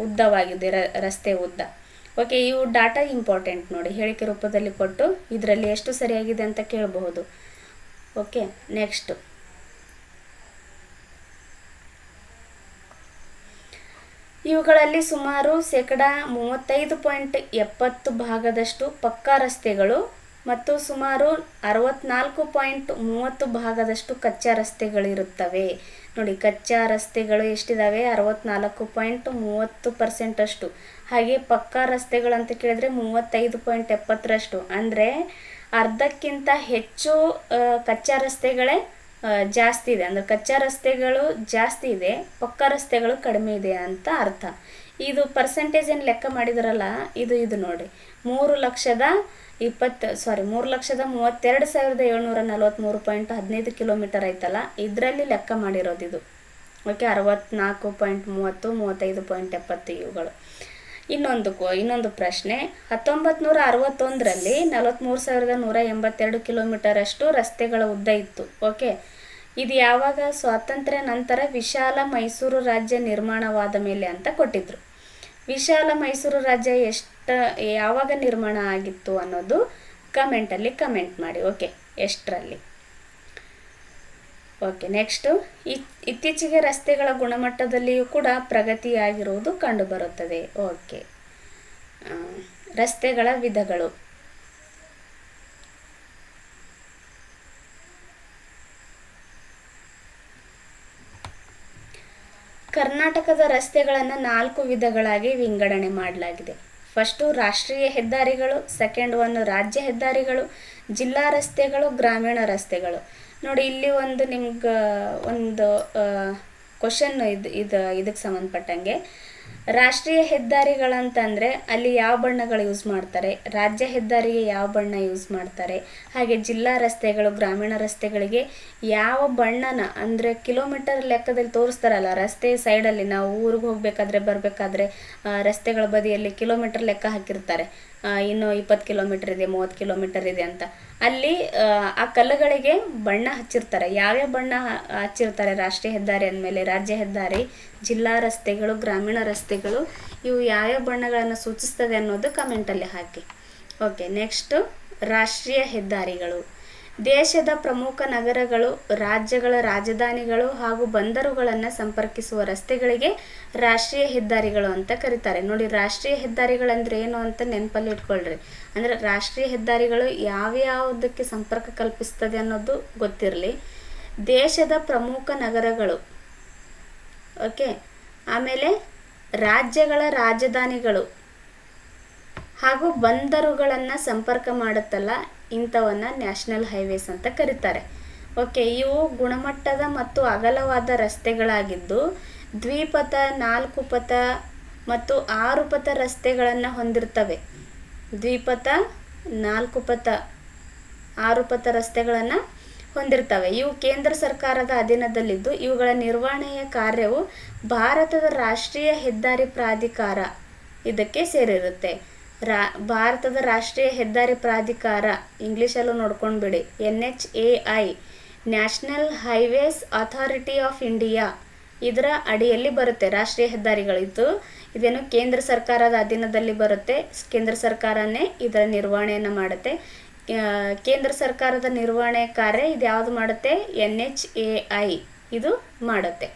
Speaker 1: ಉದ್ದವಾಗಿದೆ, ರಸ್ತೆ ಉದ್ದ. ಓಕೆ, ಇವು ಡಾಟಾ ಇಂಪಾರ್ಟೆಂಟ್ ನೋಡಿ, ಹೇಳಿಕೆ ರೂಪದಲ್ಲಿ ಕೊಟ್ಟು ಇದರಲ್ಲಿ ಎಷ್ಟು ಸರಿಯಾಗಿದೆ ಅಂತ ಕೇಳಬಹುದು. ಓಕೆ, ನೆಕ್ಸ್ಟ್ ಇವುಗಳಲ್ಲಿ ಸುಮಾರು 35.70% ಭಾಗದಷ್ಟು ಪಕ್ಕಾ ರಸ್ತೆಗಳು ಮತ್ತು ಸುಮಾರು 64.30% ಭಾಗದಷ್ಟು ಕಚ್ಚಾ ರಸ್ತೆಗಳಿರುತ್ತವೆ. ನೋಡಿ, ಕಚ್ಚಾ ರಸ್ತೆಗಳು ಎಷ್ಟಿದಾವೆ? 64.30% ಅಷ್ಟು. ಹಾಗೆ ಪಕ್ಕಾ ರಸ್ತೆಗಳು ಅಂತ ಕೇಳಿದ್ರೆ 35.70%. ಅಂದರೆ ಅರ್ಧಕ್ಕಿಂತ ಹೆಚ್ಚು ಕಚ್ಚಾ ರಸ್ತೆಗಳೇ ಜಾಸ್ತಿ ಇದೆ. ಅಂದರೆ ಕಚ್ಚಾ ರಸ್ತೆಗಳು ಜಾಸ್ತಿ ಇದೆ, ಪಕ್ಕಾ ರಸ್ತೆಗಳು ಕಡಿಮೆ ಇದೆ ಅಂತ ಅರ್ಥ. ಇದು ಪರ್ಸೆಂಟೇಜ್ ಏನು ಲೆಕ್ಕ ಮಾಡಿದಾರಲ್ಲ, ಇದು ನೋಡಿ, 3,32,743.15 ಕಿಲೋಮೀಟರ್ ಐತಲ್ಲ, ಇದರಲ್ಲಿ ಲೆಕ್ಕ ಮಾಡಿರೋದು ಇದು. ಓಕೆ, 64.30, 35.70 ಇವುಗಳು. ಇನ್ನೊಂದು ಪ್ರಶ್ನೆ, 1961ರಲ್ಲಿ 43,182 ಕಿಲೋಮೀಟರ್ ಅಷ್ಟು ರಸ್ತೆಗಳ ಉದ್ದ ಇತ್ತು. ಓಕೆ, ಇದು ಯಾವಾಗ? ಸ್ವಾತಂತ್ರ್ಯ ನಂತರ ವಿಶಾಲ ಮೈಸೂರು ರಾಜ್ಯ ನಿರ್ಮಾಣವಾದ ಮೇಲೆ ಅಂತ ಕೊಟ್ಟಿದ್ರು. ವಿಶಾಲ ಮೈಸೂರು ರಾಜ್ಯ ಯಾವಾಗ ನಿರ್ಮಾಣ ಆಗಿತ್ತು ಅನ್ನೋದು ಕಮೆಂಟಲ್ಲಿ ಕಮೆಂಟ್ ಮಾಡಿ. ಓಕೆ, ಎಷ್ಟರಲ್ಲಿ? ಓಕೆ, ನೆಕ್ಸ್ಟು, ಇತ್ತೀಚೆಗೆ ರಸ್ತೆಗಳ ಗುಣಮಟ್ಟದಲ್ಲಿಯೂ ಕೂಡ ಪ್ರಗತಿಯಾಗಿರುವುದು ಕಂಡುಬರುತ್ತದೆ. ಓಕೆ, ರಸ್ತೆಗಳ ವಿಧಗಳು. ಕರ್ನಾಟಕದ ರಸ್ತೆಗಳನ್ನು 4 ವಿಧಗಳಾಗಿ ವಿಂಗಡಣೆ ಮಾಡಲಾಗಿದೆ. ಫಸ್ಟು ರಾಷ್ಟ್ರೀಯ ಹೆದ್ದಾರಿಗಳು, ಸೆಕೆಂಡ್ ರಾಜ್ಯ ಹೆದ್ದಾರಿಗಳು, ಜಿಲ್ಲಾ ರಸ್ತೆಗಳು, ಗ್ರಾಮೀಣ ರಸ್ತೆಗಳು. ನೋಡಿ, ಇಲ್ಲಿ ನಿಮ್ಗೆ ಒಂದು ಕ್ವಶನ್ ಇದಕ್ಕೆ ಸಂಬಂಧಪಟ್ಟಂಗೆ, ರಾಷ್ಟ್ರೀಯ ಹೆದ್ದಾರಿಗಳಂತಂದರೆ ಅಲ್ಲಿ ಯಾವ ಬಣ್ಣಗಳು ಯೂಸ್ ಮಾಡ್ತಾರೆ, ರಾಜ್ಯ ಹೆದ್ದಾರಿಗೆ ಯಾವ ಬಣ್ಣ ಯೂಸ್ ಮಾಡ್ತಾರೆ, ಹಾಗೆ ಜಿಲ್ಲಾ ರಸ್ತೆಗಳು, ಗ್ರಾಮೀಣ ರಸ್ತೆಗಳಿಗೆ ಯಾವ ಬಣ್ಣನ ಅಂದರೆ ಕಿಲೋಮೀಟರ್ ಲೆಕ್ಕದಲ್ಲಿ ತೋರಿಸ್ತಾರಲ್ಲ, ರಸ್ತೆ ಸೈಡಲ್ಲಿ ನಾವು ಊರಿಗೆ ಹೋಗಬೇಕಾದ್ರೆ ಬರಬೇಕಾದ್ರೆ ರಸ್ತೆಗಳ ಬದಿಯಲ್ಲಿ ಕಿಲೋಮೀಟರ್ ಲೆಕ್ಕ ಹಾಕಿರ್ತಾರೆ, ಇನ್ನು 20 ಕಿಲೋಮೀಟರ್ ಇದೆ, 30 ಕಿಲೋಮೀಟರ್ ಇದೆ ಅಂತ. ಅಲ್ಲಿ ಆ ಕಲ್ಲುಗಳಿಗೆ ಬಣ್ಣ ಹಚ್ಚಿರ್ತಾರೆ. ಯಾವ್ಯಾವ ಬಣ್ಣ ಹಚ್ಚಿರ್ತಾರೆ ರಾಷ್ಟ್ರೀಯ ಹೆದ್ದಾರಿ ಅಂದಮೇಲೆ? ರಾಜ್ಯ ಹೆದ್ದಾರಿ, ಜಿಲ್ಲಾ ರಸ್ತೆಗಳು, ಗ್ರಾಮೀಣ ರಸ್ತೆಗಳು, ಇವು ಯಾವ್ಯಾವ ಬಣ್ಣಗಳನ್ನು ಸೂಚಿಸ್ತದೆ ಅನ್ನೋದು ಕಮೆಂಟಲ್ಲಿ ಹಾಕಿ. ಓಕೆ, ನೆಕ್ಸ್ಟು ರಾಷ್ಟ್ರೀಯ ಹೆದ್ದಾರಿಗಳು. ದೇಶದ ಪ್ರಮುಖ ನಗರಗಳು, ರಾಜ್ಯಗಳ ರಾಜಧಾನಿಗಳು ಹಾಗೂ ಬಂದರುಗಳನ್ನು ಸಂಪರ್ಕಿಸುವ ರಸ್ತೆಗಳಿಗೆ ರಾಷ್ಟ್ರೀಯ ಹೆದ್ದಾರಿಗಳು ಅಂತ ಕರೀತಾರೆ. ನೋಡಿ, ರಾಷ್ಟ್ರೀಯ ಹೆದ್ದಾರಿಗಳಂದ್ರೆ ಏನು ಅಂತ ನೆನಪಲ್ಲಿ ಇಟ್ಕೊಳ್ರಿ. ಅಂದರೆ ರಾಷ್ಟ್ರೀಯ ಹೆದ್ದಾರಿಗಳು ಯಾವ್ಯಾವುದಕ್ಕೆ ಸಂಪರ್ಕ ಕಲ್ಪಿಸ್ತದೆ ಅನ್ನೋದು ಗೊತ್ತಿರಲಿ. ದೇಶದ ಪ್ರಮುಖ ನಗರಗಳು, ಓಕೆ, ಆಮೇಲೆ ರಾಜ್ಯಗಳ ರಾಜಧಾನಿಗಳು ಹಾಗೂ ಬಂದರುಗಳನ್ನು ಸಂಪರ್ಕ ಮಾಡುತ್ತಲ್ಲ, ಇಂಥವನ್ನು ನ್ಯಾಷನಲ್ ಹೈವೇಸ್ ಅಂತ ಕರೀತಾರೆ. ಓಕೆ, ಇವು ಗುಣಮಟ್ಟದ ಮತ್ತು ಅಗಲವಾದ ರಸ್ತೆಗಳಾಗಿದ್ದು ದ್ವಿಪಥ, 4 ಪಥ ಮತ್ತು 6 ಪಥ ರಸ್ತೆಗಳನ್ನು ಹೊಂದಿರ್ತವೆ. ದ್ವಿಪಥ, 4 ಪಥ, 6 ಪಥ ರಸ್ತೆಗಳನ್ನು ಹೊಂದಿರ್ತವೆ. ಇವು ಕೇಂದ್ರ ಸರ್ಕಾರದ ಅಧೀನದಲ್ಲಿದ್ದು ಇವುಗಳ ನಿರ್ವಹಣೆಯ ಕಾರ್ಯವು ಭಾರತದ ರಾಷ್ಟ್ರೀಯ ಹೆದ್ದಾರಿ ಪ್ರಾಧಿಕಾರ ಇದಕ್ಕೆ ಸೇರಿರುತ್ತೆ. ಭಾರತದ ರಾಷ್ಟ್ರೀಯ ಹೆದ್ದಾರಿ ಪ್ರಾಧಿಕಾರ, ಇಂಗ್ಲೀಷಲ್ಲೂ ನೋಡ್ಕೊಂಡ್ಬಿಡಿ, NHAI, national highways authority of India, ಇದರ ಅಡಿಯಲ್ಲಿ ಬರುತ್ತೆ ರಾಷ್ಟ್ರೀಯ ಹೆದ್ದಾರಿಗಳಿದ್ದು. ಇದೇನು ಕೇಂದ್ರ ಸರ್ಕಾರದ ಅಧೀನದಲ್ಲಿ ಬರುತ್ತೆ. ಕೇಂದ್ರ ಸರ್ಕಾರನೇ ಇದರ ನಿರ್ವಹಣೆಯನ್ನು ಮಾಡುತ್ತೆ. ಕೇಂದ್ರ ಸರ್ಕಾರದ ನಿರ್ವಹಣೆ ಕಾರ್ಯ ಇದು ಯಾವುದು ಮಾಡುತ್ತೆ? NHAI ಇದು ಮಾಡುತ್ತೆ.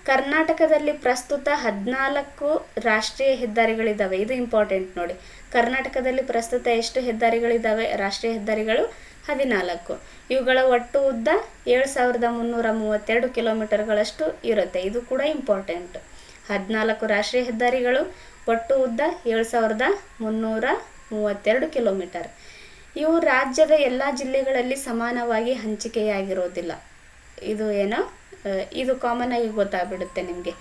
Speaker 1: ಕರ್ನಾಟಕದಲ್ಲಿ ಪ್ರಸ್ತುತ 14 ರಾಷ್ಟ್ರೀಯ ಹೆದ್ದಾರಿಗಳಿದ್ದಾವೆ. ಇದು ಇಂಪಾರ್ಟೆಂಟ್ ನೋಡಿ. ಕರ್ನಾಟಕದಲ್ಲಿ ಪ್ರಸ್ತುತ ಎಷ್ಟು ಹೆದ್ದಾರಿಗಳಿದ್ದಾವೆ? ರಾಷ್ಟ್ರೀಯ ಹೆದ್ದಾರಿಗಳು 14. ಇವುಗಳ ಒಟ್ಟು ಉದ್ದ 7,332 ಕಿಲೋಮೀಟರ್ಗಳಷ್ಟು ಇರುತ್ತೆ. ಇದು ಕೂಡ ಇಂಪಾರ್ಟೆಂಟ್. 14 ರಾಷ್ಟ್ರೀಯ ಹೆದ್ದಾರಿಗಳು, ಒಟ್ಟು ಉದ್ದ 7,332 ಕಿಲೋಮೀಟರ್. ಇವು ರಾಜ್ಯದ ಎಲ್ಲ ಜಿಲ್ಲೆಗಳಲ್ಲಿ ಸಮಾನವಾಗಿ ಹಂಚಿಕೆಯಾಗಿರೋದಿಲ್ಲ. ಇದು ಕಾಮನ್ ಆಗಿ ಗೊತ್ತಾಗ್ಬಿಡುತ್ತೆ ನಿಮಗೆ.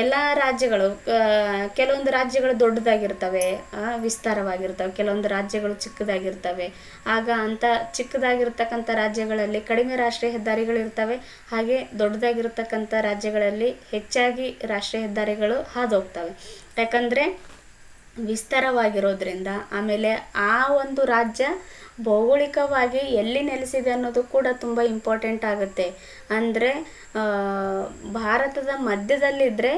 Speaker 1: ಎಲ್ಲ ರಾಜ್ಯಗಳು, ಕೆಲವೊಂದು ರಾಜ್ಯಗಳು ದೊಡ್ಡದಾಗಿರ್ತವೆ, ವಿಸ್ತಾರವಾಗಿರ್ತವೆ, ಕೆಲವೊಂದು ರಾಜ್ಯಗಳು ಚಿಕ್ಕದಾಗಿರ್ತವೆ. ಆಗ ಅಂಥ ಚಿಕ್ಕದಾಗಿರ್ತಕ್ಕಂಥ ರಾಜ್ಯಗಳಲ್ಲಿ ಕಡಿಮೆ ರಾಷ್ಟ್ರೀಯ ಹೆದ್ದಾರಿಗಳಿರ್ತವೆ, ಹಾಗೆ ದೊಡ್ಡದಾಗಿರ್ತಕ್ಕಂಥ ರಾಜ್ಯಗಳಲ್ಲಿ ಹೆಚ್ಚಾಗಿ ರಾಷ್ಟ್ರೀಯ ಹೆದ್ದಾರಿಗಳು ಹಾದೋಗ್ತವೆ. ಯಾಕಂದರೆ ವಿಸ್ತಾರವಾಗಿರೋದ್ರಿಂದ. ಆಮೇಲೆ ಆ ಒಂದು ರಾಜ್ಯ ಭೌಗೋಳಿಕವಾಗಿ ಎಲ್ಲಿ ನೆಲೆಸಿದೆ ಅನ್ನೋದು ಕೂಡ ತುಂಬ ಇಂಪಾರ್ಟೆಂಟ್ ಆಗುತ್ತೆ. ಅಂದರೆ ಭಾರತದ ಮಧ್ಯದಲ್ಲಿದ್ದರೆ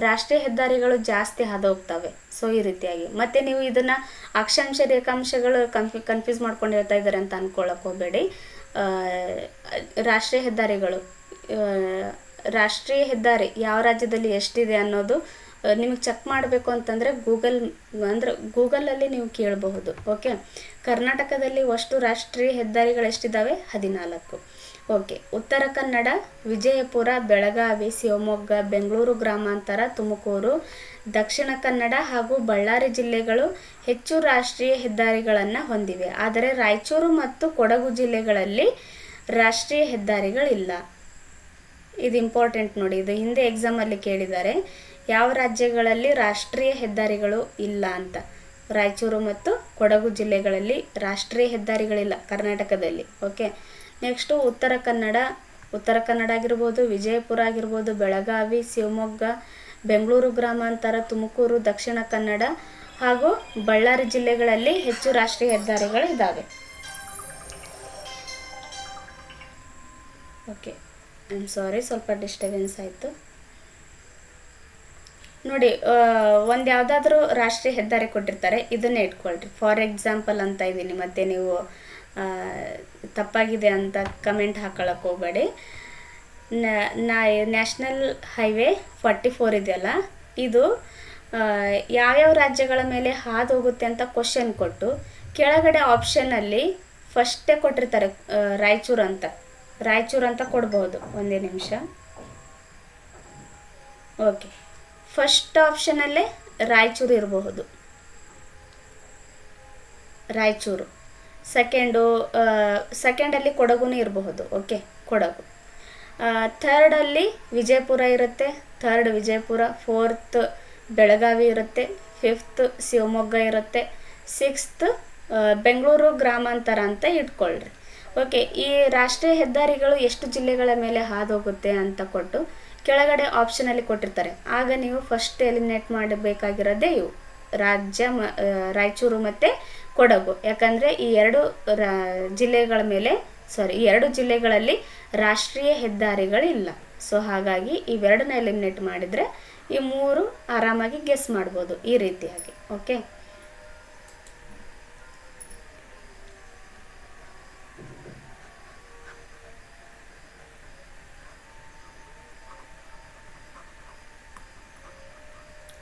Speaker 1: ರಾಷ್ಟ್ರೀಯ ಹೆದ್ದಾರಿಗಳು ಜಾಸ್ತಿ ಹಾದೋಗ್ತವೆ. ಸೊ ಈ ರೀತಿಯಾಗಿ. ಮತ್ತು ನೀವು ಇದನ್ನು ಅಕ್ಷಾಂಶ ರೇಖಾಂಶಗಳು ಕನ್ಫ್ಯೂಸ್ ಮಾಡ್ಕೊಂಡು ಹೇಳ್ತಾ ಇದ್ದಾರೆ ಅಂತ ಅಂದ್ಕೊಳ್ಳೋಕೆ ಹೋಗಬೇಡಿ. ರಾಷ್ಟ್ರೀಯ ಹೆದ್ದಾರಿಗಳು, ರಾಷ್ಟ್ರೀಯ ಹೆದ್ದಾರಿ ಯಾವ ರಾಜ್ಯದಲ್ಲಿ ಎಷ್ಟಿದೆ ಅನ್ನೋದು ನಿಮಗೆ ಚೆಕ್ ಮಾಡಬೇಕು ಅಂತಂದರೆ ಗೂಗಲಲ್ಲಿ ನೀವು ಕೇಳಬಹುದು. ಓಕೆ, ಕರ್ನಾಟಕದಲ್ಲಿ ಅಷ್ಟು ರಾಷ್ಟ್ರೀಯ ಹೆದ್ದಾರಿಗಳು ಎಷ್ಟಿದ್ದಾವೆ? 14. ಓಕೆ, ಉತ್ತರ ಕನ್ನಡ, ವಿಜಯಪುರ, ಬೆಳಗಾವಿ, ಶಿವಮೊಗ್ಗ, ಬೆಂಗಳೂರು ಗ್ರಾಮಾಂತರ, ತುಮಕೂರು, ದಕ್ಷಿಣ ಕನ್ನಡ ಹಾಗೂ ಬಳ್ಳಾರಿ ಜಿಲ್ಲೆಗಳು ಹೆಚ್ಚು ರಾಷ್ಟ್ರೀಯ ಹೆದ್ದಾರಿಗಳನ್ನು ಹೊಂದಿವೆ. ಆದರೆ ರಾಯಚೂರು ಮತ್ತು ಕೊಡಗು ಜಿಲ್ಲೆಗಳಲ್ಲಿ ರಾಷ್ಟ್ರೀಯ ಹೆದ್ದಾರಿಗಳಿಲ್ಲ. ಇದು ಇಂಪಾರ್ಟೆಂಟ್ ನೋಡಿ. ಇದು ಹಿಂದೆ ಎಕ್ಸಾಮಲ್ಲಿ ಕೇಳಿದ್ದಾರೆ, ಯಾವ ರಾಜ್ಯಗಳಲ್ಲಿ ರಾಷ್ಟ್ರೀಯ ಹೆದ್ದಾರಿಗಳು ಇಲ್ಲ ಅಂತ. ರಾಯಚೂರು ಮತ್ತು ಕೊಡಗು ಜಿಲ್ಲೆಗಳಲ್ಲಿ ರಾಷ್ಟ್ರೀಯ ಹೆದ್ದಾರಿಗಳಿಲ್ಲ ಕರ್ನಾಟಕದಲ್ಲಿ. ಓಕೆ, ನೆಕ್ಸ್ಟು ಉತ್ತರ ಕನ್ನಡ ಆಗಿರ್ಬೋದು, ವಿಜಯಪುರ ಆಗಿರ್ಬೋದು, ಬೆಳಗಾವಿ, ಶಿವಮೊಗ್ಗ, ಬೆಂಗಳೂರು ಗ್ರಾಮಾಂತರ, ತುಮಕೂರು, ದಕ್ಷಿಣ ಕನ್ನಡ ಹಾಗೂ ಬಳ್ಳಾರಿ ಜಿಲ್ಲೆಗಳಲ್ಲಿ ಹೆಚ್ಚು ರಾಷ್ಟ್ರೀಯ ಹೆದ್ದಾರಿಗಳು ಇದ್ದಾವೆ. ಓಕೆ, ಐ ಆಮ್ ಸಾರಿ, ಸ್ವಲ್ಪ ಡಿಸ್ಟರ್ಬೆನ್ಸ್ ಆಯಿತು. ನೋಡಿ, ಒಂದು ಯಾವುದಾದ್ರೂ ರಾಷ್ಟ್ರೀಯ ಹೆದ್ದಾರಿ ಕೊಟ್ಟಿರ್ತಾರೆ, ಇದನ್ನೇ ಇಟ್ಕೊಳ್ರಿ. ಫಾರ್ ಎಕ್ಸಾಂಪಲ್ ಅಂತ ಇದ್ದೀನಿ, ಮತ್ತೆ ನೀವು ತಪ್ಪಾಗಿದೆ ಅಂತ ಕಮೆಂಟ್ ಹಾಕೊಳ್ಳೋಕೆ ಹೋಗಬೇಡಿ. ನ್ಯಾಷನಲ್ ಹೈವೇ 44 ಇದೆಯಲ್ಲ, ಇದು ಯಾವ್ಯಾವ ರಾಜ್ಯಗಳ ಮೇಲೆ ಹಾದು ಹೋಗುತ್ತೆ ಅಂತ ಕ್ವಶನ್ ಕೊಟ್ಟು ಕೆಳಗಡೆ ಆಪ್ಷನಲ್ಲಿ ಫಸ್ಟೇ ಕೊಟ್ಟಿರ್ತಾರೆ ರಾಯಚೂರು ಅಂತ ಕೊಡ್ಬೋದು. ಒಂದೇ ನಿಮಿಷ. ಓಕೆ, ಫಸ್ಟ್ ಆಪ್ಷನಲ್ಲೇ ರಾಯಚೂರು ಇರಬಹುದು, ರಾಯಚೂರು. ಸೆಕೆಂಡಲ್ಲಿ ಕೊಡಗುನೂ ಇರಬಹುದು. ಓಕೆ, ಕೊಡಗು. ಥರ್ಡಲ್ಲಿ ವಿಜಯಪುರ ಇರುತ್ತೆ, ಥರ್ಡ್ ವಿಜಯಪುರ. ಫೋರ್ತ್ ಬೆಳಗಾವಿ ಇರುತ್ತೆ, ಫಿಫ್ತ್ ಶಿವಮೊಗ್ಗ ಇರುತ್ತೆ, ಸಿಕ್ಸ್ತ್ ಬೆಂಗಳೂರು ಗ್ರಾಮಾಂತರ ಅಂತ ಇಟ್ಕೊಳ್ರಿ. ಓಕೆ, ಈ ರಾಷ್ಟ್ರೀಯ ಹೆದ್ದಾರಿಗಳು ಎಷ್ಟು ಜಿಲ್ಲೆಗಳ ಮೇಲೆ ಹಾದು ಹೋಗುತ್ತೆ ಅಂತ ಕೊಟ್ಟು ಕೆಳಗಡೆ ಆಪ್ಷನಲ್ಲಿ ಕೊಟ್ಟಿರ್ತಾರೆ. ಆಗ ನೀವು ಫಸ್ಟ್ ಎಲಿಮಿನೇಟ್ ಮಾಡಬೇಕಾಗಿರೋದೇ ಇವು ರಾಯಚೂರು ಮತ್ತು ಕೊಡಗು. ಯಾಕಂದರೆ ಈ ಎರಡು ಜಿಲ್ಲೆಗಳಲ್ಲಿ ರಾಷ್ಟ್ರೀಯ ಹೆದ್ದಾರಿಗಳಿಲ್ಲ. ಸೊ ಹಾಗಾಗಿ ಇವೆರಡನ್ನ ಎಲಿಮಿನೇಟ್ ಮಾಡಿದರೆ ಈ 3 ಆರಾಮಾಗಿ ಗೆಸ್ ಮಾಡ್ಬೋದು ಈ ರೀತಿಯಾಗಿ. ಓಕೆ,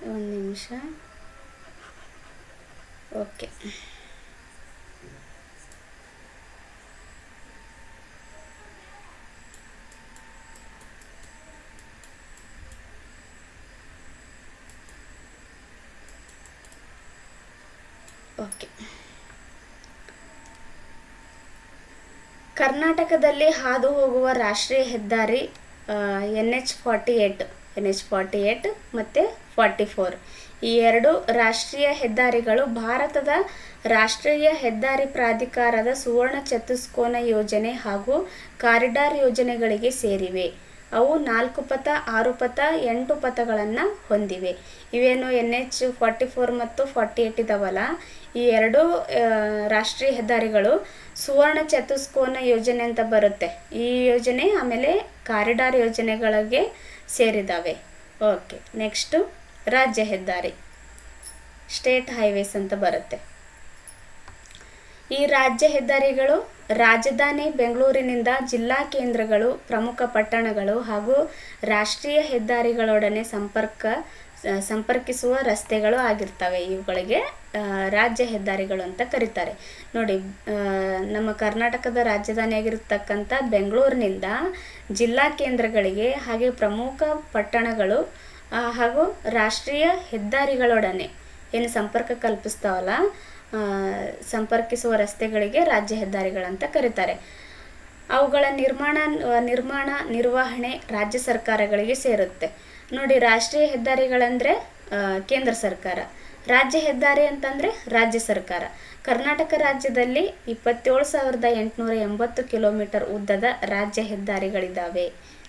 Speaker 1: ಒಂದು ನಿಮಿಷ. Okay, okay. ಕರ್ನಾಟಕದಲ್ಲಿ ಹಾದು ಹೋಗುವ ರಾಷ್ಟ್ರೀಯ ಹೆದ್ದಾರಿ NH48 ಮತ್ತು 44. ಈ ಎರಡು ರಾಷ್ಟ್ರೀಯ ಹೆದ್ದಾರಿಗಳು ಭಾರತದ ರಾಷ್ಟ್ರೀಯ ಹೆದ್ದಾರಿ ಪ್ರಾಧಿಕಾರದ ಸುವರ್ಣ ಚತುಷ್ಕೋನ ಯೋಜನೆ ಹಾಗೂ ಕಾರಿಡಾರ್ ಯೋಜನೆಗಳಿಗೆ ಸೇರಿವೆ. ಅವು 4 ಪಥ, 6 ಪಥ, 8 ಪಥಗಳನ್ನು ಹೊಂದಿವೆ. ಇವೇನು NH44 ಮತ್ತು 48 ಇದಾವಲ್ಲ, ಈ ಎರಡು ರಾಷ್ಟ್ರೀಯ ಹೆದ್ದಾರಿಗಳು ಸುವರ್ಣ ಚತುಷ್ಕೋನ ಯೋಜನೆ ಅಂತ ಬರುತ್ತೆ. ಈ ಯೋಜನೆ ಆಮೇಲೆ ಕಾರಿಡಾರ್ ಯೋಜನೆಗಳಿಗೆ ಸೇರಿದಾವೆ. ಓಕೆ, ನೆಕ್ಸ್ಟು ರಾಜ್ಯ ಹೆದ್ದಾರಿ, ಸ್ಟೇಟ್ ಹೈವೇಸ್ ಅಂತ ಬರುತ್ತೆ. ಈ ರಾಜ್ಯ ಹೆದ್ದಾರಿಗಳು ರಾಜಧಾನಿ ಬೆಂಗಳೂರಿನಿಂದ ಜಿಲ್ಲಾ ಕೇಂದ್ರಗಳು, ಪ್ರಮುಖ ಪಟ್ಟಣಗಳು ಹಾಗೂ ರಾಷ್ಟ್ರೀಯ ಹೆದ್ದಾರಿಗಳೊಡನೆ ಸಂಪರ್ಕಿಸುವ ರಸ್ತೆಗಳು ಆಗಿರ್ತವೆ. ಇವುಗಳಿಗೆ ರಾಜ್ಯ ಹೆದ್ದಾರಿಗಳು ಅಂತ ಕರೀತಾರೆ. ನೋಡಿ, ನಮ್ಮ ಕರ್ನಾಟಕದ ರಾಜಧಾನಿಯಾಗಿರ್ತಕ್ಕಂಥ ಬೆಂಗಳೂರಿನಿಂದ ಜಿಲ್ಲಾ ಕೇಂದ್ರಗಳಿಗೆ, ಹಾಗೆ ಪ್ರಮುಖ ಪಟ್ಟಣಗಳು ಹಾಗೂ ರಾಷ್ಟ್ರೀಯ ಹೆದ್ದಾರಿಗಳೊಡನೆ ಏನು ಸಂಪರ್ಕ ಕಲ್ಪಿಸ್ತಾವಲ್ಲ, ಸಂಪರ್ಕಿಸುವ ರಸ್ತೆಗಳಿಗೆ ರಾಜ್ಯ ಹೆದ್ದಾರಿಗಳಂತ ಕರೀತಾರೆ. ಅವುಗಳ ನಿರ್ವಹಣೆ ರಾಜ್ಯ ಸರ್ಕಾರಗಳಿಗೆ ಸೇರುತ್ತೆ. ನೋಡಿ, ರಾಷ್ಟ್ರೀಯ ಹೆದ್ದಾರಿಗಳಂದರೆ ಕೇಂದ್ರ ಸರ್ಕಾರ, ರಾಜ್ಯ ಹೆದ್ದಾರಿ ಅಂತಂದರೆ ರಾಜ್ಯ ಸರ್ಕಾರ. ಕರ್ನಾಟಕ ರಾಜ್ಯದಲ್ಲಿ 27,880 ಕಿಲೋಮೀಟರ್ ಉದ್ದದ ರಾಜ್ಯ ಹೆದ್ದಾರಿಗಳಿದ್ದಾವೆ.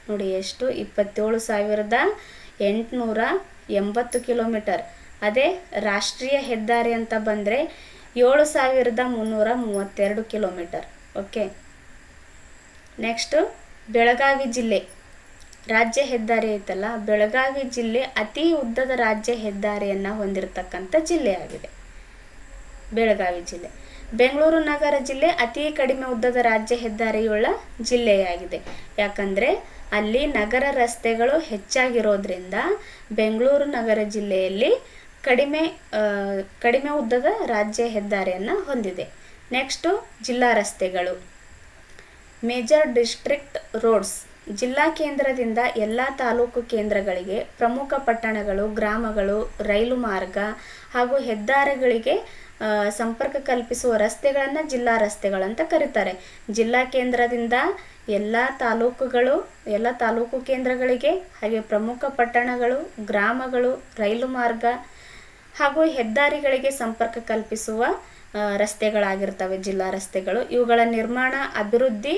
Speaker 1: ನೋಡಿ ಎಷ್ಟು, 27,880 ಕಿಲೋಮೀಟರ್. ಅದೇ ರಾಷ್ಟ್ರೀಯ ಹೆದ್ದಾರಿ ಅಂತ ಬಂದರೆ 7,332 ಕಿಲೋಮೀಟರ್. ಓಕೆ, ನೆಕ್ಸ್ಟು ಬೆಳಗಾವಿ ಜಿಲ್ಲೆ ರಾಜ್ಯ ಹೆದ್ದಾರಿ ಐತಲ್ಲ, ಬೆಳಗಾವಿ ಜಿಲ್ಲೆ ಅತಿ ಉದ್ದದ ರಾಜ್ಯ ಹೆದ್ದಾರಿಯನ್ನು ಹೊಂದಿರತಕ್ಕಂಥ ಜಿಲ್ಲೆಯಾಗಿದೆ ಬೆಳಗಾವಿ ಜಿಲ್ಲೆ. ಬೆಂಗಳೂರು ನಗರ ಜಿಲ್ಲೆ ಅತಿ ಕಡಿಮೆ ಉದ್ದದ ರಾಜ್ಯ ಹೆದ್ದಾರಿಯುಳ್ಳ ಜಿಲ್ಲೆಯಾಗಿದೆ. ಯಾಕಂದರೆ ಅಲ್ಲಿ ನಗರ ರಸ್ತೆಗಳು ಹೆಚ್ಚಾಗಿರೋದ್ರಿಂದ ಬೆಂಗಳೂರು ನಗರ ಜಿಲ್ಲೆಯಲ್ಲಿ ಕಡಿಮೆ ಉದ್ದದ ರಾಜ್ಯ ಹೆದ್ದಾರಿಯನ್ನು ಹೊಂದಿದೆ. ನೆಕ್ಸ್ಟು ಜಿಲ್ಲಾ ರಸ್ತೆಗಳು, ಮೇಜರ್ ಡಿಸ್ಟ್ರಿಕ್ಟ್ ರೋಡ್ಸ್. ಜಿಲ್ಲಾ ಕೇಂದ್ರದಿಂದ ಎಲ್ಲ ತಾಲೂಕು ಕೇಂದ್ರಗಳಿಗೆ, ಪ್ರಮುಖ ಪಟ್ಟಣಗಳು, ಗ್ರಾಮಗಳು, ರೈಲು ಮಾರ್ಗ ಹಾಗೂ ಹೆದ್ದಾರಿಗಳಿಗೆ ಸಂಪರ್ಕ ಕಲ್ಪಿಸುವ ರಸ್ತೆಗಳನ್ನು ಜಿಲ್ಲಾ ರಸ್ತೆಗಳಂತ ಕರೀತಾರೆ. ಜಿಲ್ಲಾ ಕೇಂದ್ರದಿಂದ ಎಲ್ಲ ತಾಲೂಕು ಕೇಂದ್ರಗಳಿಗೆ, ಹಾಗೆ ಪ್ರಮುಖ ಪಟ್ಟಣಗಳು, ಗ್ರಾಮಗಳು, ರೈಲು ಮಾರ್ಗ ಹಾಗೂ ಹೆದ್ದಾರಿಗಳಿಗೆ ಸಂಪರ್ಕ ಕಲ್ಪಿಸುವ ರಸ್ತೆಗಳಾಗಿರ್ತವೆ ಜಿಲ್ಲಾ ರಸ್ತೆಗಳು. ಇವುಗಳ ನಿರ್ಮಾಣ, ಅಭಿವೃದ್ಧಿ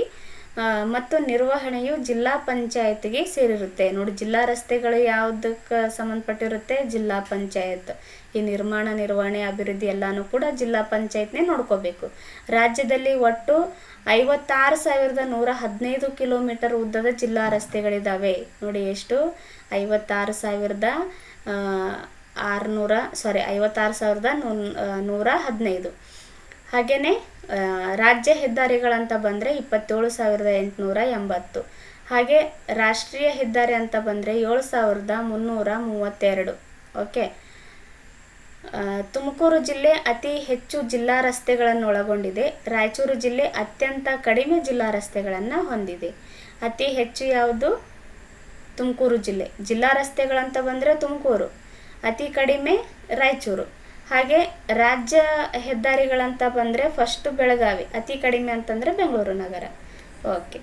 Speaker 1: ಮತ್ತು ನಿರ್ವಹಣೆಯು ಜಿಲ್ಲಾ ಪಂಚಾಯತ್ಗೆ ಸೇರಿರುತ್ತೆ. ನೋಡಿ, ಜಿಲ್ಲಾ ರಸ್ತೆಗಳು ಯಾವುದಕ್ಕೆ ಸಂಬಂಧಪಟ್ಟಿರುತ್ತೆ? ಜಿಲ್ಲಾ ಪಂಚಾಯತ್. ಈ ನಿರ್ಮಾಣ, ನಿರ್ವಹಣೆ, ಅಭಿವೃದ್ಧಿ ಎಲ್ಲನೂ ಕೂಡ ಜಿಲ್ಲಾ ಪಂಚಾಯತ್ನೇ ನೋಡ್ಕೋಬೇಕು. ರಾಜ್ಯದಲ್ಲಿ ಒಟ್ಟು 56,115 ಕಿಲೋಮೀಟರ್ ಉದ್ದದ ಜಿಲ್ಲಾ ರಸ್ತೆಗಳಿದ್ದಾವೆ. ನೋಡಿ, ಎಷ್ಟು? 56,115. ಹಾಗೆಯೇ ರಾಜ್ಯ ಹೆದ್ದಾರಿಗಳಂತ ಬಂದರೆ 27,880. ಹಾಗೆ ರಾಷ್ಟ್ರೀಯ ಹೆದ್ದಾರಿ ಅಂತ ಬಂದರೆ 7,332. ಓಕೆ. ತುಮಕೂರು ಜಿಲ್ಲೆ ಅತಿ ಹೆಚ್ಚು ಜಿಲ್ಲಾ ರಸ್ತೆಗಳನ್ನು ಒಳಗೊಂಡಿದೆ. ರಾಯಚೂರು ಜಿಲ್ಲೆ ಅತ್ಯಂತ ಕಡಿಮೆ ಜಿಲ್ಲಾ ರಸ್ತೆಗಳನ್ನು ಹೊಂದಿದೆ. ಅತಿ ಹೆಚ್ಚು ಯಾವುದು? ತುಮಕೂರು ಜಿಲ್ಲೆ. ಜಿಲ್ಲಾ ರಸ್ತೆಗಳಂತ ಬಂದರೆ ತುಮಕೂರು, ಅತಿ ಕಡಿಮೆ ರಾಯಚೂರು. ಹಾಗೆ ರಾಜ್ಯ ಹೆದ್ದಾರಿಗಳಂತ ಬಂದರೆ ಫಸ್ಟ್ ಬೆಳಗಾವಿ, ಅತಿ ಕಡಿಮೆ ಅಂತಂದರೆ ಬೆಂಗಳೂರು ನಗರ. ಓಕೆ.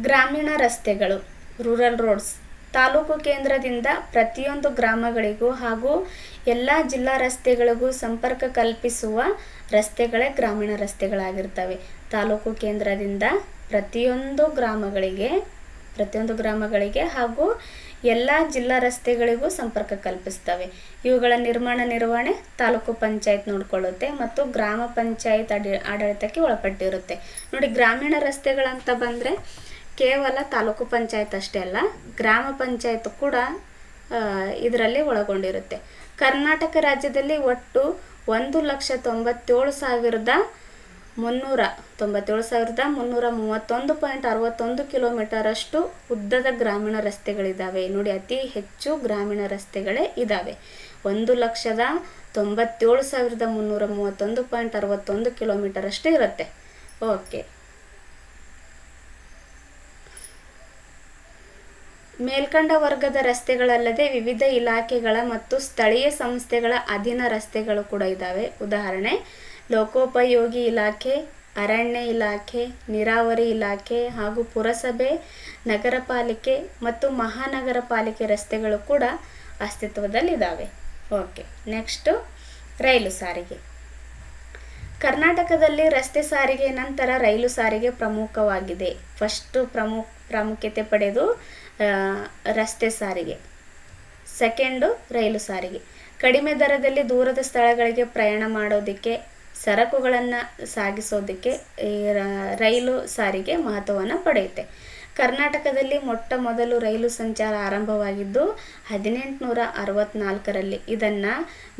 Speaker 1: ಗ್ರಾಮೀಣ ರಸ್ತೆಗಳು, ರೂರಲ್ ರೋಡ್ಸ್. ತಾಲೂಕು ಕೇಂದ್ರದಿಂದ ಪ್ರತಿಯೊಂದು ಗ್ರಾಮಗಳಿಗೂ ಹಾಗೂ ಎಲ್ಲ ಜಿಲ್ಲಾ ರಸ್ತೆಗಳಿಗೂ ಸಂಪರ್ಕ ಕಲ್ಪಿಸುವ ರಸ್ತೆಗಳೇ ಗ್ರಾಮೀಣ ರಸ್ತೆಗಳಾಗಿರ್ತವೆ. ತಾಲೂಕು ಕೇಂದ್ರದಿಂದ ಪ್ರತಿಯೊಂದು ಗ್ರಾಮಗಳಿಗೆ ಹಾಗೂ ಎಲ್ಲ ಜಿಲ್ಲಾ ರಸ್ತೆಗಳಿಗೂ ಸಂಪರ್ಕ ಕಲ್ಪಿಸ್ತವೆ. ಇವುಗಳ ನಿರ್ಮಾಣ, ನಿರ್ವಹಣೆ ತಾಲೂಕು ಪಂಚಾಯತ್ ನೋಡ್ಕೊಳ್ಳುತ್ತೆ ಮತ್ತು ಗ್ರಾಮ ಪಂಚಾಯತ್ ಆಡಳಿತಕ್ಕೆ ಒಳಪಟ್ಟಿರುತ್ತೆ. ನೋಡಿ, ಗ್ರಾಮೀಣ ರಸ್ತೆಗಳಂತ ಬಂದರೆ ಕೇವಲ ತಾಲೂಕು ಪಂಚಾಯತ್ ಅಷ್ಟೇ ಅಲ್ಲ, ಗ್ರಾಮ ಪಂಚಾಯತ್ ಕೂಡ ಇದರಲ್ಲಿ ಒಳಗೊಂಡಿರುತ್ತೆ. ಕರ್ನಾಟಕ ರಾಜ್ಯದಲ್ಲಿ ಒಟ್ಟು 1,97,331.61 ಕಿಲೋಮೀಟರ್ ಅಷ್ಟು ಉದ್ದದ ಗ್ರಾಮೀಣ ರಸ್ತೆಗಳಿದ್ದಾವೆ. ನೋಡಿ, ಅತಿ ಹೆಚ್ಚು ಗ್ರಾಮೀಣ ರಸ್ತೆಗಳೇ ಇದ್ದಾವೆ. 1,97,331.61 ಕಿಲೋಮೀಟರ್ ಅಷ್ಟು ಇರುತ್ತೆ. ಓಕೆ. ಮೇಲ್ಕಂಡ ವರ್ಗದ ರಸ್ತೆಗಳಲ್ಲದೆ ವಿವಿಧ ಇಲಾಖೆಗಳ ಮತ್ತು ಸ್ಥಳೀಯ ಸಂಸ್ಥೆಗಳ ಅಧೀನ ರಸ್ತೆಗಳು ಕೂಡ ಇದ್ದಾವೆ. ಉದಾಹರಣೆ: ಲೋಕೋಪಯೋಗಿ ಇಲಾಖೆ, ಅರಣ್ಯ ಇಲಾಖೆ, ನೀರಾವರಿ ಇಲಾಖೆ ಹಾಗೂ ಪುರಸಭೆ, ನಗರ ಪಾಲಿಕೆ ಮತ್ತು ಮಹಾನಗರ ಪಾಲಿಕೆ ರಸ್ತೆಗಳು ಕೂಡ ಅಸ್ತಿತ್ವದಲ್ಲಿದ್ದಾವೆ. ಓಕೆ. ನೆಕ್ಸ್ಟು ರೈಲು ಸಾರಿಗೆ. ಕರ್ನಾಟಕದಲ್ಲಿ ರಸ್ತೆ ಸಾರಿಗೆ ನಂತರ ರೈಲು ಸಾರಿಗೆ ಪ್ರಮುಖವಾಗಿದೆ. ಫಸ್ಟು ಪ್ರಾಮುಖ್ಯತೆ ಪಡೆದು ರಸ್ತೆ ಸಾರಿಗೆ, ಸೆಕೆಂಡು ರೈಲು ಸಾರಿಗೆ. ಕಡಿಮೆ ದರದಲ್ಲಿ ದೂರದ ಸ್ಥಳಗಳಿಗೆ ಪ್ರಯಾಣ ಮಾಡೋದಕ್ಕೆ, ಸರಕುಗಳನ್ನು ಸಾಗಿಸೋದಕ್ಕೆ ಈ ರೈಲು ಸಾರಿಗೆ ಮಹತ್ವವನ್ನು ಪಡೆಯುತ್ತೆ. ಕರ್ನಾಟಕದಲ್ಲಿ ಮೊಟ್ಟ ಮೊದಲು ರೈಲು ಸಂಚಾರ ಆರಂಭವಾಗಿದ್ದು 1864ರಲ್ಲಿ. ಇದನ್ನು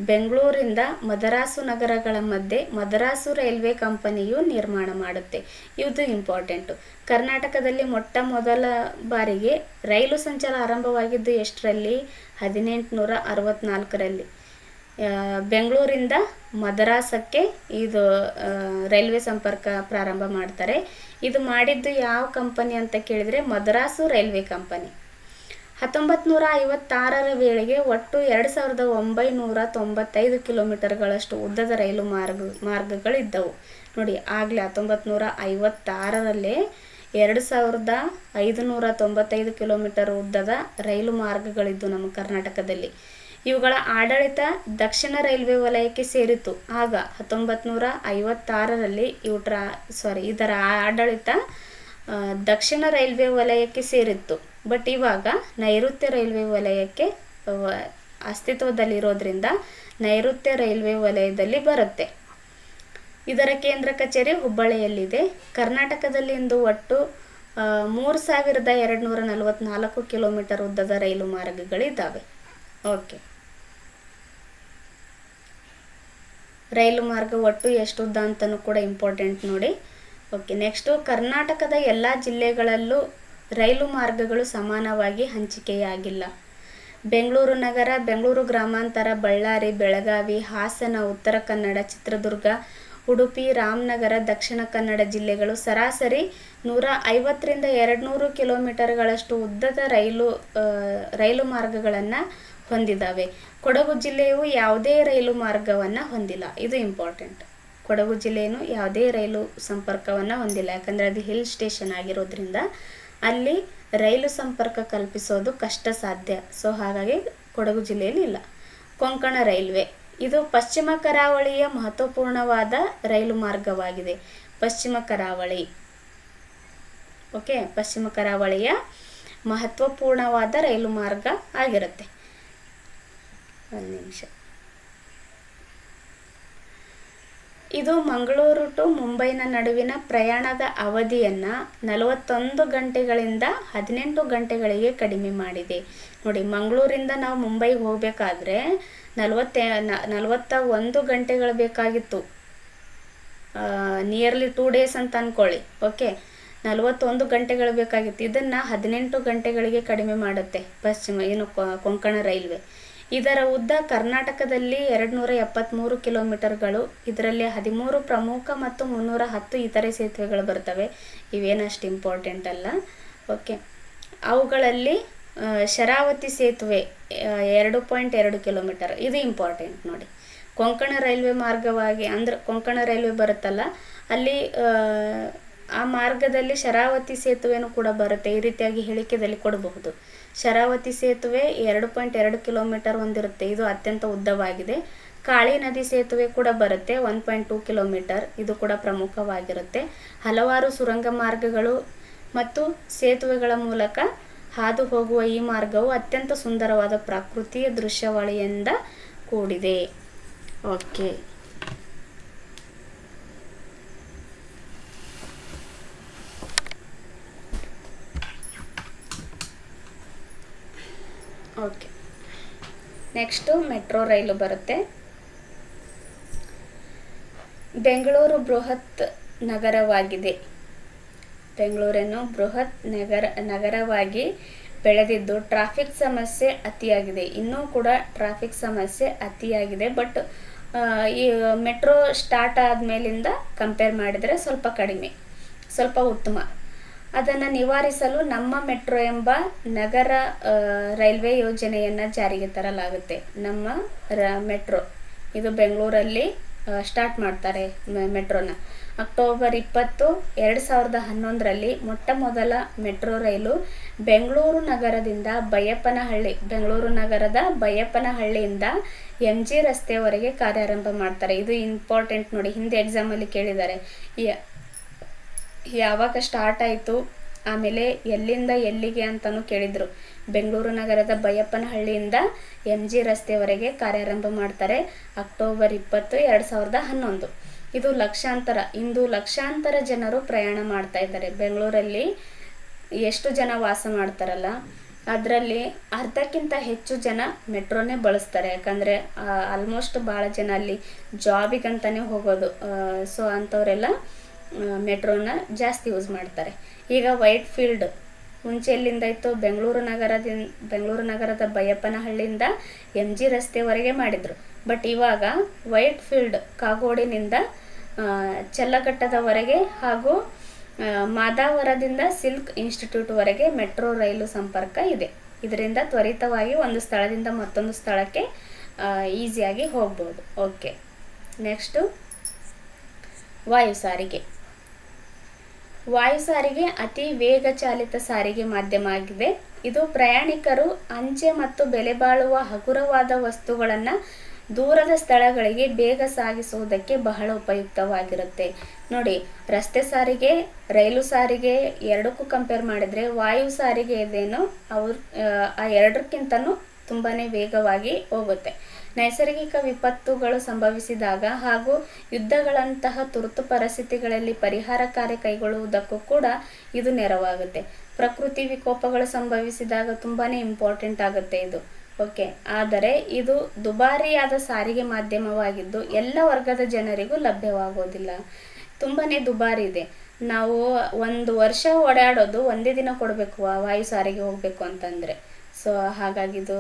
Speaker 1: ಬೆಂಗಳೂರಿಂದ ಮದರಾಸು ನಗರಗಳ ಮಧ್ಯೆ ಮದರಾಸು ರೈಲ್ವೆ ಕಂಪನಿಯು ನಿರ್ಮಾಣ ಮಾಡುತ್ತೆ. ಇದು ಇಂಪಾರ್ಟೆಂಟು. ಕರ್ನಾಟಕದಲ್ಲಿ ಮೊಟ್ಟ ಮೊದಲ ಬಾರಿಗೆ ರೈಲು ಸಂಚಾರ ಆರಂಭವಾಗಿದ್ದು ಎಷ್ಟರಲ್ಲಿ? 1864ರಲ್ಲಿ. ಬೆಂಗಳೂರಿಂದ ಮದರಾಸಕ್ಕೆ ಇದು ರೈಲ್ವೆ ಸಂಪರ್ಕ ಪ್ರಾರಂಭ ಮಾಡ್ತಾರೆ. ಇದು ಮಾಡಿದ್ದು ಯಾವ ಕಂಪನಿ ಅಂತ ಕೇಳಿದರೆ ಮದರಾಸು ರೈಲ್ವೆ ಕಂಪನಿ. 1956ರ ವೇಳೆಗೆ ಒಟ್ಟು 2,995 ಕಿಲೋಮೀಟರ್ಗಳಷ್ಟು ಉದ್ದದ ರೈಲು ಮಾರ್ಗಗಳಿದ್ದವು. ನೋಡಿ, ಆಗಲೇ 1956ರಲ್ಲೇ 2,595 ಕಿಲೋಮೀಟರ್ ಉದ್ದದ ರೈಲು ಮಾರ್ಗಗಳಿದ್ದು ನಮ್ಮ ಕರ್ನಾಟಕದಲ್ಲಿ. ಇವುಗಳ ಆಡಳಿತ ದಕ್ಷಿಣ ರೈಲ್ವೆ ವಲಯಕ್ಕೆ ಸೇರಿತು. ಆಗ 1956ರಲ್ಲಿ ಇದರ ಆಡಳಿತ ದಕ್ಷಿಣ ರೈಲ್ವೆ ವಲಯಕ್ಕೆ ಸೇರಿತ್ತು. ಬಟ್ ಇವಾಗ ನೈಋತ್ಯ ರೈಲ್ವೆ ವಲಯಕ್ಕೆ ಅಸ್ತಿತ್ವದಲ್ಲಿರೋದ್ರಿಂದ ನೈಋತ್ಯ ರೈಲ್ವೆ ವಲಯದಲ್ಲಿ ಬರುತ್ತೆ. ಇದರ ಕೇಂದ್ರ ಕಚೇರಿ ಹುಬ್ಬಳ್ಳಿಯಲ್ಲಿದೆ. ಕರ್ನಾಟಕದಲ್ಲಿ ಇಂದು ಒಟ್ಟು 3,244 ಕಿಲೋಮೀಟರ್ ಉದ್ದದ ರೈಲು ಮಾರ್ಗಗಳಿದ್ದಾವೆ. ಓಕೆ. ರೈಲು ಮಾರ್ಗ ಒಟ್ಟು ಎಷ್ಟು ಉದ್ದ ಅಂತಲೂ ಕೂಡ ಇಂಪಾರ್ಟೆಂಟ್ ನೋಡಿ. ಓಕೆ. ನೆಕ್ಸ್ಟು ಕರ್ನಾಟಕದ ಎಲ್ಲ ಜಿಲ್ಲೆಗಳಲ್ಲೂ ರೈಲು ಮಾರ್ಗಗಳು ಸಮಾನವಾಗಿ ಹಂಚಿಕೆಯಾಗಿಲ್ಲ. ಬೆಂಗಳೂರು ನಗರ, ಬೆಂಗಳೂರು ಗ್ರಾಮಾಂತರ, ಬಳ್ಳಾರಿ, ಬೆಳಗಾವಿ, ಹಾಸನ, ಉತ್ತರ ಕನ್ನಡ, ಚಿತ್ರದುರ್ಗ, ಉಡುಪಿ, ರಾಮನಗರ, ದಕ್ಷಿಣ ಕನ್ನಡ ಜಿಲ್ಲೆಗಳು ಸರಾಸರಿ 150ರಿಂದ 200 ಕಿಲೋಮೀಟರ್ಗಳಷ್ಟು ಉದ್ದದ ರೈಲು ಮಾರ್ಗಗಳನ್ನು ಹೊಂದಿದ್ದಾವೆ. ಕೊಡಗು ಜಿಲ್ಲೆಯು ಯಾವುದೇ ರೈಲು ಮಾರ್ಗವನ್ನು ಹೊಂದಿಲ್ಲ. ಇದು ಇಂಪಾರ್ಟೆಂಟ್. ಕೊಡಗು ಜಿಲ್ಲೆಯೂ ಯಾವುದೇ ರೈಲು ಸಂಪರ್ಕವನ್ನು ಹೊಂದಿಲ್ಲ. ಯಾಕಂದರೆ ಅದು ಹಿಲ್ ಸ್ಟೇಷನ್ ಆಗಿರೋದ್ರಿಂದ ಅಲ್ಲಿ ರೈಲು ಸಂಪರ್ಕ ಕಲ್ಪಿಸೋದು ಕಷ್ಟ ಸಾಧ್ಯ. ಸೊ ಹಾಗಾಗಿ ಕೊಡಗು ಜಿಲ್ಲೆಯಲ್ಲಿ ಇಲ್ಲ. ಕೊಂಕಣ ರೈಲ್ವೆ. ಇದು ಪಶ್ಚಿಮ ಕರಾವಳಿಯ ಮಹತ್ವಪೂರ್ಣವಾದ ರೈಲು ಮಾರ್ಗವಾಗಿದೆ. ಪಶ್ಚಿಮ ಕರಾವಳಿ, ಓಕೆ, ಪಶ್ಚಿಮ ಕರಾವಳಿಯ ಮಹತ್ವಪೂರ್ಣವಾದ ರೈಲು ಮಾರ್ಗ ಆಗಿರುತ್ತೆ. ಒಂದು ನಿಮಿಷ. ಇದು ಮಂಗಳೂರು ಟು ಮುಂಬೈನ ನಡುವಿನ ಪ್ರಯಾಣದ ಅವಧಿಯನ್ನು 41 ಗಂಟೆಗಳಿಂದ 18 ಗಂಟೆಗಳಿಗೆ ಕಡಿಮೆ ಮಾಡಿದೆ. ನೋಡಿ, ಮಂಗಳೂರಿಂದ ನಾವು ಮುಂಬೈಗೆ ಹೋಗಬೇಕಾದ್ರೆ 41 ಗಂಟೆಗಳು ಬೇಕಾಗಿತ್ತು. ನಿಯರ್ಲಿ 2 ಡೇಸ್ ಅಂತ ಅಂದ್ಕೊಳ್ಳಿ. ಓಕೆ, 41 ಗಂಟೆಗಳು ಬೇಕಾಗಿತ್ತು. ಇದನ್ನು 18 ಗಂಟೆಗಳಿಗೆ ಕಡಿಮೆ ಮಾಡುತ್ತೆ ಕೊಂಕಣ ರೈಲ್ವೆ. ಇದರ ಉದ್ದ ಕರ್ನಾಟಕದಲ್ಲಿ 273 ಕಿಲೋಮೀಟರ್ಗಳು. ಇದರಲ್ಲಿ 13 ಪ್ರಮುಖ ಮತ್ತು 310 ಇತರೆ ಸೇತುವೆಗಳು ಬರ್ತವೆ. ಇವೇನಷ್ಟು ಇಂಪಾರ್ಟೆಂಟ್ ಅಲ್ಲ. ಓಕೆ, ಅವುಗಳಲ್ಲಿ ಶರಾವತಿ ಸೇತುವೆ 2.2 ಕಿಲೋಮೀಟರ್, ಇದು ಇಂಪಾರ್ಟೆಂಟ್ ನೋಡಿ. ಕೊಂಕಣ ರೈಲ್ವೆ ಮಾರ್ಗವಾಗಿ ಅಂದ್ರೆ ಕೊಂಕಣ ರೈಲ್ವೆ ಬರುತ್ತಲ್ಲ, ಅಲ್ಲಿ ಆ ಮಾರ್ಗದಲ್ಲಿ ಶರಾವತಿ ಸೇತುವೆನೂ ಕೂಡ ಬರುತ್ತೆ. ಈ ರೀತಿಯಾಗಿ ಹೇಳಿಕೆಯಲ್ಲಿ ಕೊಡಬಹುದು. ಶರಾವತಿ ಸೇತುವೆ 2.2 ಕಿಲೋಮೀಟರ್ ಹೊಂದಿರುತ್ತೆ. ಇದು ಅತ್ಯಂತ ಉದ್ದವಾಗಿದೆ. ಕಾಳಿ ನದಿ ಸೇತುವೆ ಕೂಡ ಬರುತ್ತೆ, 1.2 ಕಿಲೋಮೀಟರ್. ಇದು ಕೂಡ ಪ್ರಮುಖವಾಗಿರುತ್ತೆ. ಹಲವಾರು ಸುರಂಗ ಮಾರ್ಗಗಳು ಮತ್ತು ಸೇತುವೆಗಳ ಮೂಲಕ ಹಾದು ಹೋಗುವ ಈ ಮಾರ್ಗವು ಅತ್ಯಂತ ಸುಂದರವಾದ ಪ್ರಾಕೃತಿಕ ದೃಶ್ಯಾವಳಿಯಿಂದ ಕೂಡಿದೆ. ಓಕೆ, ಓಕೆ, ನೆಕ್ಸ್ಟು ಮೆಟ್ರೋ ರೈಲು ಬರುತ್ತೆ. ಬೆಂಗಳೂರು ಬೃಹತ್ ನಗರವಾಗಿದೆ. ಬೆಂಗಳೂರನ್ನು ಬೃಹತ್ ನಗರವಾಗಿ ಬೆಳೆದಿದ್ದು ಟ್ರಾಫಿಕ್ ಸಮಸ್ಯೆ ಅತಿಯಾಗಿದೆ. ಇನ್ನೂ ಕೂಡ ಟ್ರಾಫಿಕ್ ಸಮಸ್ಯೆ ಅತಿಯಾಗಿದೆ. ಬಟ್ ಈ ಮೆಟ್ರೋ ಸ್ಟಾರ್ಟ್ ಆದಮೇಲಿಂದ ಕಂಪೇರ್ ಮಾಡಿದರೆ ಸ್ವಲ್ಪ ಕಡಿಮೆ, ಸ್ವಲ್ಪ ಉತ್ತಮ. ಅದನ್ನು ನಿವಾರಿಸಲು ನಮ್ಮ ಮೆಟ್ರೋ ಎಂಬ ನಗರ ರೈಲ್ವೆ ಯೋಜನೆಯನ್ನು ಜಾರಿಗೆ ತರಲಾಗುತ್ತೆ. ನಮ್ಮ ಮೆಟ್ರೋ ಇದು ಬೆಂಗಳೂರಲ್ಲಿ ಸ್ಟಾರ್ಟ್ ಮಾಡ್ತಾರೆ ಮೆಟ್ರೋನ. ಅಕ್ಟೋಬರ್ 20, 2011ರಲ್ಲಿ ಮೊಟ್ಟ ಮೊದಲ ಮೆಟ್ರೋ ರೈಲು ಬೆಂಗಳೂರು ನಗರದ ಬೈಯಪ್ಪನಹಳ್ಳಿಯಿಂದ MG ರಸ್ತೆಯವರೆಗೆ ಕಾರ್ಯಾರಂಭ ಮಾಡ್ತಾರೆ. ಇದು ಇಂಪಾರ್ಟೆಂಟ್ ನೋಡಿ, ಹಿಂದೆ ಎಕ್ಸಾಮಲ್ಲಿ ಕೇಳಿದ್ದಾರೆ. ಯಾವಾಗ ಸ್ಟಾರ್ಟ್ ಆಯಿತು, ಆಮೇಲೆ ಎಲ್ಲಿಂದ ಎಲ್ಲಿಗೆ ಅಂತಲೂ ಕೇಳಿದರು. ಬೆಂಗಳೂರು ನಗರದ ಬೈಯಪ್ಪನಹಳ್ಳಿಯಿಂದ MG ರಸ್ತೆಯವರೆಗೆ ಕಾರ್ಯಾರಂಭ ಮಾಡ್ತಾರೆ ಅಕ್ಟೋಬರ್ 20, 2011. ಇಂದು ಲಕ್ಷಾಂತರ ಜನರು ಪ್ರಯಾಣ ಮಾಡ್ತಾ ಇದ್ದಾರೆ. ಬೆಂಗಳೂರಲ್ಲಿ ಎಷ್ಟು ಜನ ವಾಸ ಮಾಡ್ತಾರಲ್ಲ, ಅದರಲ್ಲಿ ಅರ್ಧಕ್ಕಿಂತ ಹೆಚ್ಚು ಜನ ಮೆಟ್ರೋನೇ ಬಳಸ್ತಾರೆ. ಯಾಕಂದರೆ ಆಲ್ಮೋಸ್ಟ್ ಭಾಳ ಜನ ಅಲ್ಲಿ ಜಾಬಿಗಂತಲೇ ಹೋಗೋದು. ಸೊ ಅಂಥವರೆಲ್ಲ ಮೆಟ್ರೋನ ಜಾಸ್ತಿ ಯೂಸ್ ಮಾಡ್ತಾರೆ. ಈಗ ವೈಟ್ ಫೀಲ್ಡ್ ಮುಂಚೆ ಎಲ್ಲಿಂದ ಇತ್ತು, ಬೆಂಗಳೂರು ನಗರದ ಬೈಯಪ್ಪನಹಳ್ಳಿಯಿಂದ MG ರಸ್ತೆವರೆಗೆ ಮಾಡಿದರು. ಬಟ್ ಇವಾಗ ವೈಟ್ ಫೀಲ್ಡ್ ಕಾಗೋಡಿನಿಂದ ಚಲ್ಲಘಟ್ಟದವರೆಗೆ ಹಾಗೂ ಮಾದಾವರದಿಂದ ಸಿಲ್ಕ್ ಇನ್ಸ್ಟಿಟ್ಯೂಟ್ವರೆಗೆ ಮೆಟ್ರೋ ರೈಲು ಸಂಪರ್ಕ ಇದೆ. ಇದರಿಂದ ತ್ವರಿತವಾಗಿ ಒಂದು ಸ್ಥಳದಿಂದ ಮತ್ತೊಂದು ಸ್ಥಳಕ್ಕೆ ಈಸಿಯಾಗಿ ಹೋಗ್ಬೋದು. ಓಕೆ, ನೆಕ್ಸ್ಟು ವಾಯು ಸಾರಿಗೆ. ವಾಯು ಸಾರಿಗೆ ಅತಿ ವೇಗ ಚಾಲಿತ ಸಾರಿಗೆ ಮಾಧ್ಯಮ ಆಗಿದೆ. ಇದು ಪ್ರಯಾಣಿಕರು ಅಂಚೆ ಮತ್ತು ಬೆಲೆ ಬಾಳುವ ಹಗುರವಾದ ವಸ್ತುಗಳನ್ನು ದೂರದ ಸ್ಥಳಗಳಿಗೆ ಬೇಗ ಸಾಗಿಸುವುದಕ್ಕೆ ಬಹಳ ಉಪಯುಕ್ತವಾಗಿರುತ್ತೆ. ನೋಡಿ, ರಸ್ತೆ ಸಾರಿಗೆ, ರೈಲು ಸಾರಿಗೆ ಎರಡಕ್ಕೂ ಕಂಪೇರ್ ಮಾಡಿದರೆ ವಾಯು ಸಾರಿಗೆ ಇದೇನು ಆ ಎರಡಕ್ಕಿಂತನೂ ತುಂಬಾ ವೇಗವಾಗಿ ಹೋಗುತ್ತೆ. ನೈಸರ್ಗಿಕ ವಿಪತ್ತುಗಳು ಸಂಭವಿಸಿದಾಗ ಹಾಗೂ ಯುದ್ಧಗಳಂತಹ ತುರ್ತು ಪರಿಸ್ಥಿತಿಗಳಲ್ಲಿ ಪರಿಹಾರ ಕಾರ್ಯ ಕೈಗೊಳ್ಳುವುದಕ್ಕೂ ಕೂಡ ಇದು ನೆರವಾಗುತ್ತೆ. ಪ್ರಕೃತಿ ವಿಕೋಪಗಳು ಸಂಭವಿಸಿದಾಗ ತುಂಬಾ ಇಂಪಾರ್ಟೆಂಟ್ ಆಗುತ್ತೆ ಇದು. ಓಕೆ, ಆದರೆ ಇದು ದುಬಾರಿಯಾದ ಸಾರಿಗೆ ಮಾಧ್ಯಮವಾಗಿದ್ದು ಎಲ್ಲ ವರ್ಗದ ಜನರಿಗೂ ಲಭ್ಯವಾಗೋದಿಲ್ಲ. ತುಂಬಾ ದುಬಾರಿ ಇದೆ. ನಾವು 1 ವರ್ಷ ಓಡಾಡೋದು ಒಂದೇ ದಿನ ಕೊಡಬೇಕು ವಾಯು ಸಾರಿಗೆ ಹೋಗಬೇಕು ಅಂತಂದರೆ. ಸೊ ಹಾಗಾಗಿದು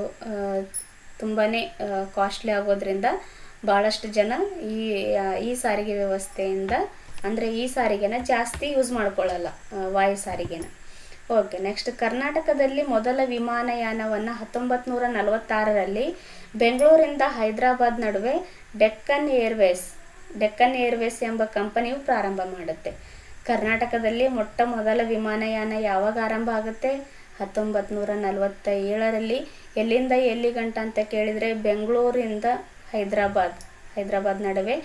Speaker 1: ತುಂಬಾ ಕಾಸ್ಟ್ಲಿ ಆಗೋದ್ರಿಂದ ಭಾಳಷ್ಟು ಜನ ಈ ಸಾರಿಗೆ ವ್ಯವಸ್ಥೆಯಿಂದ ಅಂದರೆ ಈ ಸಾರಿಗೆನ ಜಾಸ್ತಿ ಯೂಸ್ ಮಾಡ್ಕೊಳ್ಳಲ್ಲ, ವಾಯು ಸಾರಿಗೆನ. ಓಕೆ, ನೆಕ್ಸ್ಟ್ ಕರ್ನಾಟಕದಲ್ಲಿ ಮೊದಲ ವಿಮಾನಯಾನವನ್ನು 1946ರಲ್ಲಿ ಬೆಂಗಳೂರಿಂದ ಹೈದರಾಬಾದ್ ನಡುವೆ ಡೆಕ್ಕನ್ ಏರ್ವೇಸ್ ಎಂಬ ಕಂಪನಿಯು ಪ್ರಾರಂಭ ಮಾಡುತ್ತೆ. ಕರ್ನಾಟಕದಲ್ಲಿ ಮೊಟ್ಟ ಮೊದಲ ವಿಮಾನಯಾನ ಯಾವಾಗ ಆರಂಭ ಆಗುತ್ತೆ? 1947ರಲ್ಲಿ. ಎಲ್ಲಿಂದ ಎಲ್ಲಿಗಂಟ ಅಂತ ಕೇಳಿದರೆ ಬೆಂಗಳೂರಿಂದ ಹೈದರಾಬಾದ್ ನಡುವೆ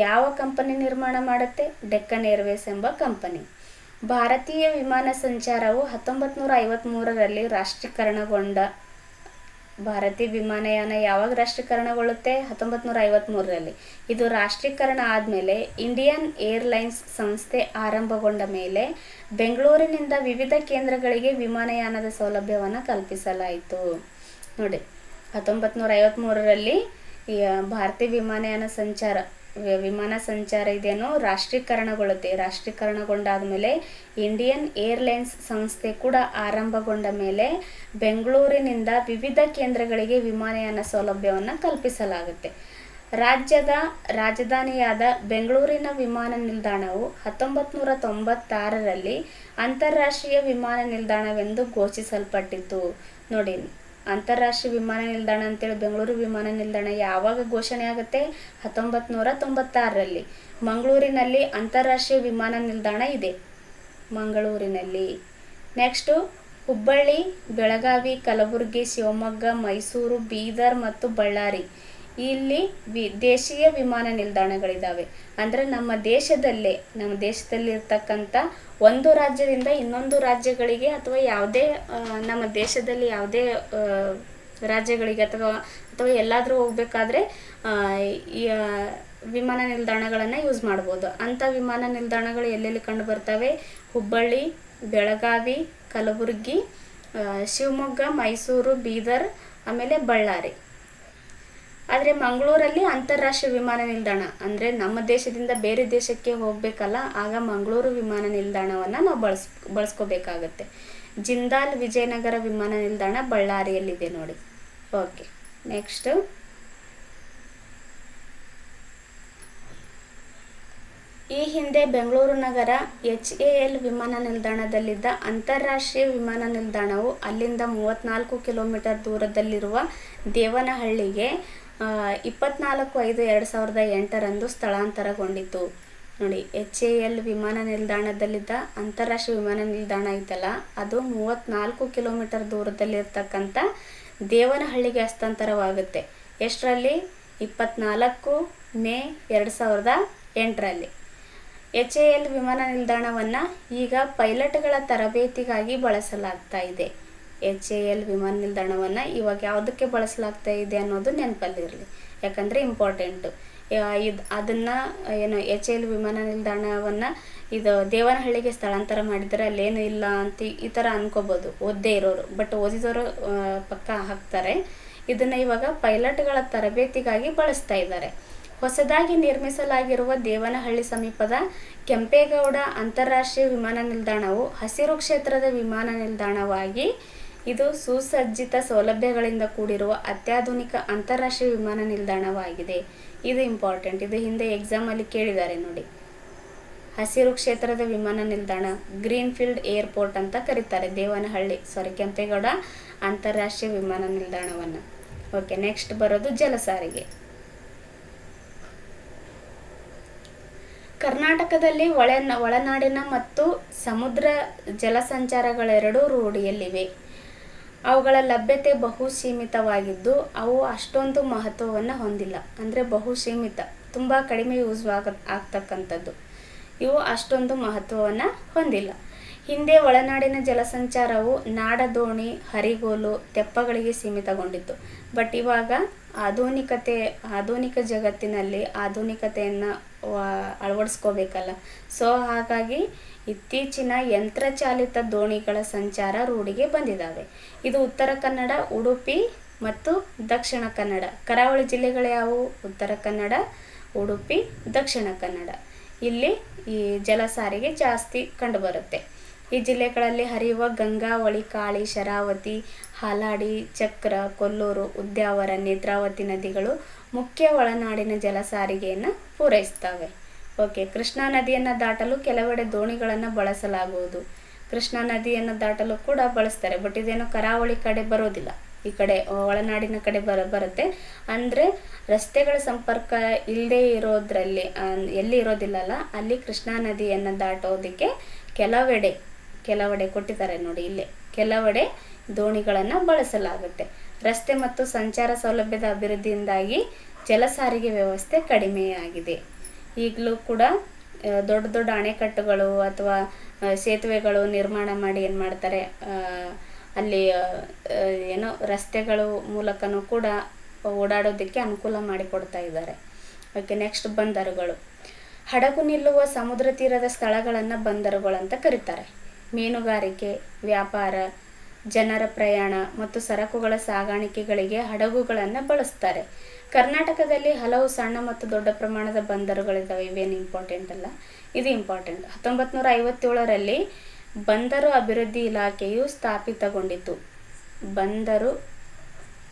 Speaker 1: ಯಾವ ಕಂಪನಿ ನಿರ್ಮಾಣ ಮಾಡುತ್ತೆ? ಡೆಕ್ಕನ್ ಏರ್ವೇಸ್ ಎಂಬ ಕಂಪನಿ. ಭಾರತೀಯ ವಿಮಾನ ಸಂಚಾರವು 1953ರಲ್ಲಿ ರಾಷ್ಟ್ರೀಕರಣಗೊಂಡ. ಭಾರತೀಯ ವಿಮಾನಯಾನ ಯಾವಾಗ ರಾಷ್ಟ್ರೀಕರಣಗೊಳ್ಳುತ್ತೆ? 1953ರಲ್ಲಿ. ಇದು ರಾಷ್ಟ್ರೀಕರಣ ಆದಮೇಲೆ ಇಂಡಿಯನ್ ಏರ್ಲೈನ್ಸ್ ಸಂಸ್ಥೆ ಆರಂಭಗೊಂಡ ಮೇಲೆ ಬೆಂಗಳೂರಿನಿಂದ ವಿವಿಧ ಕೇಂದ್ರಗಳಿಗೆ ವಿಮಾನಯಾನದ ಸೌಲಭ್ಯವನ್ನು ಕಲ್ಪಿಸಲಾಯಿತು. ನೋಡಿ, 1953ರಲ್ಲಿ ಭಾರತೀಯ ವಿಮಾನ ಸಂಚಾರ ಇದೇನೋ ರಾಷ್ಟ್ರೀಕರಣಗೊಳ್ಳುತ್ತೆ. ರಾಷ್ಟ್ರೀಕರಣಗೊಂಡಾದ್ಮೇಲೆ ಇಂಡಿಯನ್ ಏರ್ಲೈನ್ಸ್ ಸಂಸ್ಥೆ ಕೂಡ ಆರಂಭಗೊಂಡ ಮೇಲೆ ಬೆಂಗಳೂರಿನಿಂದ ವಿವಿಧ ಕೇಂದ್ರಗಳಿಗೆ ವಿಮಾನಯಾನ ಸೌಲಭ್ಯವನ್ನು ಕಲ್ಪಿಸಲಾಗುತ್ತೆ. ರಾಜ್ಯದ ರಾಜಧಾನಿಯಾದ ಬೆಂಗಳೂರಿನ ವಿಮಾನ ನಿಲ್ದಾಣವು 1996ರಲ್ಲಿ ಅಂತಾರಾಷ್ಟ್ರೀಯ ವಿಮಾನ ನಿಲ್ದಾಣವೆಂದು ಘೋಷಿಸಲ್ಪಟ್ಟಿತು. ನೋಡಿ, ಅಂತಾರಾಷ್ಟ್ರೀಯ ವಿಮಾನ ನಿಲ್ದಾಣ ಅಂತೇಳಿ ಬೆಂಗಳೂರು ವಿಮಾನ ನಿಲ್ದಾಣ ಯಾವಾಗ ಘೋಷಣೆ ಆಗುತ್ತೆ? 1996ರಲ್ಲಿ. ಮಂಗಳೂರಿನಲ್ಲಿ ಅಂತಾರಾಷ್ಟ್ರೀಯ ವಿಮಾನ ನಿಲ್ದಾಣ ಇದೆ, ಮಂಗಳೂರಿನಲ್ಲಿ. ನೆಕ್ಸ್ಟು ಹುಬ್ಬಳ್ಳಿ, ಬೆಳಗಾವಿ, ಕಲಬುರಗಿ, ಶಿವಮೊಗ್ಗ, ಮೈಸೂರು, ಬೀದರ್ ಮತ್ತು ಬಳ್ಳಾರಿ ಇಲ್ಲಿ ದೇಶೀಯ ವಿಮಾನ ನಿಲ್ದಾಣಗಳಿದ್ದಾವೆ. ಅಂದರೆ ನಮ್ಮ ದೇಶದಲ್ಲಿ ಇರ್ತಕ್ಕಂಥ ಒಂದು ರಾಜ್ಯದಿಂದ ಇನ್ನೊಂದು ರಾಜ್ಯಗಳಿಗೆ ಅಥವಾ ಯಾವುದೇ ನಮ್ಮ ದೇಶದಲ್ಲಿ ಯಾವುದೇ ರಾಜ್ಯಗಳಿಗೆ ಅಥವಾ ಎಲ್ಲಾದರೂ ಹೋಗ್ಬೇಕಾದ್ರೆ ಈ ವಿಮಾನ ನಿಲ್ದಾಣಗಳನ್ನು ಯೂಸ್ ಮಾಡ್ಬೋದು. ಅಂಥ ವಿಮಾನ ನಿಲ್ದಾಣಗಳು ಎಲ್ಲೆಲ್ಲಿ ಕಂಡು ಬರ್ತವೆ? ಹುಬ್ಬಳ್ಳಿ, ಬೆಳಗಾವಿ, ಕಲಬುರಗಿ, ಶಿವಮೊಗ್ಗ, ಮೈಸೂರು, ಬೀದರ್, ಆಮೇಲೆ ಬಳ್ಳಾರಿ. ಆದರೆ ಮಂಗಳೂರಲ್ಲಿ ಅಂತಾರಾಷ್ಟ್ರೀಯ ವಿಮಾನ ನಿಲ್ದಾಣ, ಅಂದರೆ ನಮ್ಮ ದೇಶದಿಂದ ಬೇರೆ ದೇಶಕ್ಕೆ ಹೋಗಬೇಕಲ್ಲ, ಆಗ ಮಂಗಳೂರು ವಿಮಾನ ನಿಲ್ದಾಣವನ್ನು ನಾವು ಬಳಸ್ಕೋಬೇಕಾಗತ್ತೆ. ಜಿಂದಾಲ್ ವಿಜಯನಗರ ವಿಮಾನ ನಿಲ್ದಾಣ ಬಳ್ಳಾರಿಯಲ್ಲಿದೆ ನೋಡಿ. ಓಕೆ, ನೆಕ್ಸ್ಟ್ ಈ ಹಿಂದೆ ಬೆಂಗಳೂರು ನಗರ HAL ವಿಮಾನ ನಿಲ್ದಾಣದಲ್ಲಿದ್ದ ಅಂತಾರಾಷ್ಟ್ರೀಯ ವಿಮಾನ ನಿಲ್ದಾಣವು ಅಲ್ಲಿಂದ 34 ಕಿಲೋಮೀಟರ್ ದೂರದಲ್ಲಿರುವ ದೇವನಹಳ್ಳಿಗೆ 24/5/2008 ಸ್ಥಳಾಂತರಗೊಂಡಿತು. ನೋಡಿ, HAL ವಿಮಾನ ನಿಲ್ದಾಣದಲ್ಲಿದ್ದ ಅಂತಾರಾಷ್ಟ್ರೀಯ ವಿಮಾನ ನಿಲ್ದಾಣ ಐತಲ್ಲ, ಅದು 34 ಕಿಲೋಮೀಟರ್ ದೂರದಲ್ಲಿರ್ತಕ್ಕಂಥ ದೇವನಹಳ್ಳಿಗೆ ಹಸ್ತಾಂತರವಾಗುತ್ತೆ. ಎಷ್ಟರಲ್ಲಿ? 24 ಮೇ 2008ರಲ್ಲಿ. HAL ವಿಮಾನ ನಿಲ್ದಾಣವನ್ನು ಈಗ ಪೈಲಟ್ಗಳ ತರಬೇತಿಗಾಗಿ ಬಳಸಲಾಗ್ತಾ ಇದೆ. HAL ವಿಮಾನ ನಿಲ್ದಾಣವನ್ನು ಇವಾಗ ಯಾವುದಕ್ಕೆ ಬಳಸಲಾಗ್ತಾ ಇದೆ ಅನ್ನೋದು ನೆನಪಲ್ಲಿರಲಿ, ಯಾಕಂದರೆ ಇಂಪಾರ್ಟೆಂಟು. ಅದನ್ನು HAL ವಿಮಾನ ನಿಲ್ದಾಣವನ್ನು ಇದು ದೇವನಹಳ್ಳಿಗೆ ಸ್ಥಳಾಂತರ ಮಾಡಿದರೆ ಅಲ್ಲೇನು ಇಲ್ಲ ಅಂತ ಈ ಥರ ಅನ್ಕೋಬೋದು ಓದದೇ ಇರೋರು. ಬಟ್ ಓದಿದವರು ಪಕ್ಕ ಹಾಕ್ತಾರೆ. ಇದನ್ನು ಇವಾಗ ಪೈಲಟ್ಗಳ ತರಬೇತಿಗಾಗಿ ಬಳಸ್ತಾ ಇದ್ದಾರೆ. ಹೊಸದಾಗಿ ನಿರ್ಮಿಸಲಾಗಿರುವ ದೇವನಹಳ್ಳಿ ಸಮೀಪದ ಕೆಂಪೇಗೌಡ ಅಂತಾರಾಷ್ಟ್ರೀಯ ವಿಮಾನ ನಿಲ್ದಾಣವು ಹಸಿರು ಕ್ಷೇತ್ರದ ವಿಮಾನ ನಿಲ್ದಾಣವಾಗಿ ಇದು ಸುಸಜ್ಜಿತ ಸೌಲಭ್ಯಗಳಿಂದ ಕೂಡಿರುವ ಅತ್ಯಾಧುನಿಕ ಅಂತಾರಾಷ್ಟ್ರೀಯ ವಿಮಾನ ನಿಲ್ದಾಣವಾಗಿದೆ. ಇದು ಇಂಪಾರ್ಟೆಂಟ್, ಇದು ಹಿಂದೆ ಎಕ್ಸಾಮಲ್ಲಿ ಕೇಳಿದ್ದಾರೆ ನೋಡಿ. ಹಸಿರು ಕ್ಷೇತ್ರದ ವಿಮಾನ ನಿಲ್ದಾಣ, ಗ್ರೀನ್ ಫೀಲ್ಡ್ ಏರ್ಪೋರ್ಟ್ ಅಂತ ಕರೀತಾರೆ ಕೆಂಪೇಗೌಡ ಅಂತಾರಾಷ್ಟ್ರೀಯ ವಿಮಾನ ನಿಲ್ದಾಣವನ್ನು. ಓಕೆ, ನೆಕ್ಸ್ಟ್ ಬರೋದು ಜಲಸಾರಿಗೆ. ಕರ್ನಾಟಕದಲ್ಲಿ ಒಳನಾಡಿನ ಮತ್ತು ಸಮುದ್ರ ಜಲಸಂಚಾರಗಳೆರಡೂ ರೂಢಿಯಲ್ಲಿವೆ. ಅವುಗಳ ಲಭ್ಯತೆ ಬಹು ಸೀಮಿತವಾಗಿದ್ದು ಅವು ಅಷ್ಟೊಂದು ಮಹತ್ವವನ್ನು ಹೊಂದಿಲ್ಲ. ಅಂದರೆ ಬಹು ಸೀಮಿತ, ತುಂಬ ಕಡಿಮೆ ಯೂಸ್ ಆಗ್ತಕ್ಕಂಥದ್ದು. ಇವು ಅಷ್ಟೊಂದು ಮಹತ್ವವನ್ನು ಹೊಂದಿಲ್ಲ. ಹಿಂದೆ ಒಳನಾಡಿನ ಜಲಸಂಚಾರವು ನಾಡದೋಣಿ, ಹರಿಗೋಲು, ತೆಪ್ಪಗಳಿಗೆ ಸೀಮಿತಗೊಂಡಿತ್ತು. ಬಟ್ ಇವಾಗ ಆಧುನಿಕ ಜಗತ್ತಿನಲ್ಲಿ ಆಧುನಿಕತೆಯನ್ನು ಅಳವಡಿಸ್ಕೋಬೇಕಲ್ಲ. ಸೊ ಹಾಗಾಗಿ ಇತ್ತೀಚಿನ ಯಂತ್ರಚಾಲಿತ ದೋಣಿಗಳ ಸಂಚಾರ ರೂಢಿಗೆ ಬಂದಿದ್ದಾವೆ. ಇದು ಉತ್ತರ ಕನ್ನಡ, ಉಡುಪಿ ಮತ್ತು ದಕ್ಷಿಣ ಕನ್ನಡ. ಕರಾವಳಿ ಜಿಲ್ಲೆಗಳು ಯಾವುವು? ಉತ್ತರ ಕನ್ನಡ, ಉಡುಪಿ, ದಕ್ಷಿಣ ಕನ್ನಡ. ಇಲ್ಲಿ ಈ ಜಲಸಾರಿಗೆ ಜಾಸ್ತಿ ಕಂಡುಬರುತ್ತೆ. ಈ ಜಿಲ್ಲೆಗಳಲ್ಲಿ ಹರಿಯುವ ಗಂಗಾವಳಿ, ಕಾಳಿ, ಶರಾವತಿ, ಹಾಲಾಡಿ, ಚಕ್ರ, ಕೊಲ್ಲೂರು, ಉದ್ಯಾವರ, ನೇತ್ರಾವತಿ ನದಿಗಳು ಮುಖ್ಯ ಒಳನಾಡಿನ ಜಲಸಾರಿಗೆಯನ್ನು ಪೂರೈಸ್ತವೆ. ಓಕೆ, ಕೃಷ್ಣಾ ನದಿಯನ್ನು ದಾಟಲು ಕೆಲವೆಡೆ ದೋಣಿಗಳನ್ನು ಬಳಸಲಾಗುವುದು. ಕೃಷ್ಣಾ ನದಿಯನ್ನು ದಾಟಲು ಕೂಡ ಬಳಸ್ತಾರೆ. ಬಟ್ ಇದೇನು ಕರಾವಳಿ ಕಡೆ ಬರೋದಿಲ್ಲ, ಈ ಕಡೆ ಒಳನಾಡಿನ ಕಡೆ ಬರುತ್ತೆ. ಅಂದರೆ ರಸ್ತೆಗಳ ಸಂಪರ್ಕ ಇಲ್ಲದೆ ಇರೋದ್ರಲ್ಲಿ ಎಲ್ಲಿ ಇರೋದಿಲ್ಲಲ್ಲ ಅಲ್ಲಿ ಕೃಷ್ಣಾ ನದಿಯನ್ನು ದಾಟೋದಕ್ಕೆ ಕೆಲವೆಡೆ ಕೊಟ್ಟಿದ್ದಾರೆ ನೋಡಿ, ಇಲ್ಲೇ ಕೆಲವೆಡೆ ದೋಣಿಗಳನ್ನು ಬಳಸಲಾಗುತ್ತೆ. ರಸ್ತೆ ಮತ್ತು ಸಂಚಾರ ಸೌಲಭ್ಯದ ಅಭಿವೃದ್ಧಿಯಿಂದಾಗಿ ಜಲ ಸಾರಿಗೆ ವ್ಯವಸ್ಥೆ ಕಡಿಮೆಯಾಗಿದೆ. ಈಗಲೂ ಕೂಡ ದೊಡ್ಡ ದೊಡ್ಡ ಅಣೆಕಟ್ಟುಗಳು ಅಥವಾ ಸೇತುವೆಗಳು ನಿರ್ಮಾಣ ಮಾಡಿ ಏನು ಮಾಡ್ತಾರೆ, ಅಲ್ಲಿ ಏನೋ ರಸ್ತೆಗಳು ಮೂಲಕನೂ ಕೂಡ ಓಡಾಡೋದಕ್ಕೆ ಅನುಕೂಲ ಮಾಡಿಕೊಡ್ತಾ ಇದ್ದಾರೆ. ಓಕೆ, ನೆಕ್ಸ್ಟ್ ಬಂದರುಗಳು. ಹಡಗು ನಿಲ್ಲುವ ಸಮುದ್ರ ತೀರದ ಸ್ಥಳಗಳನ್ನು ಬಂದರುಗಳಂತ ಕರೀತಾರೆ. ಮೀನುಗಾರಿಕೆ, ವ್ಯಾಪಾರ, ಜನರ ಪ್ರಯಾಣ ಮತ್ತು ಸರಕುಗಳ ಸಾಗಾಣಿಕೆಗಳಿಗೆ ಹಡಗುಗಳನ್ನು ಬಳಸ್ತಾರೆ. ಕರ್ನಾಟಕದಲ್ಲಿ ಹಲವು ಸಣ್ಣ ಮತ್ತು ದೊಡ್ಡ ಪ್ರಮಾಣದ ಬಂದರುಗಳಿದ್ದಾವೆ. ಇವೇನು ಇಂಪಾರ್ಟೆಂಟ್ ಅಲ್ಲ, ಇದು ಇಂಪಾರ್ಟೆಂಟ್. 1957ರಲ್ಲಿ ಬಂದರು ಅಭಿವೃದ್ಧಿ ಇಲಾಖೆಯು ಸ್ಥಾಪಿತಗೊಂಡಿತು. ಬಂದರು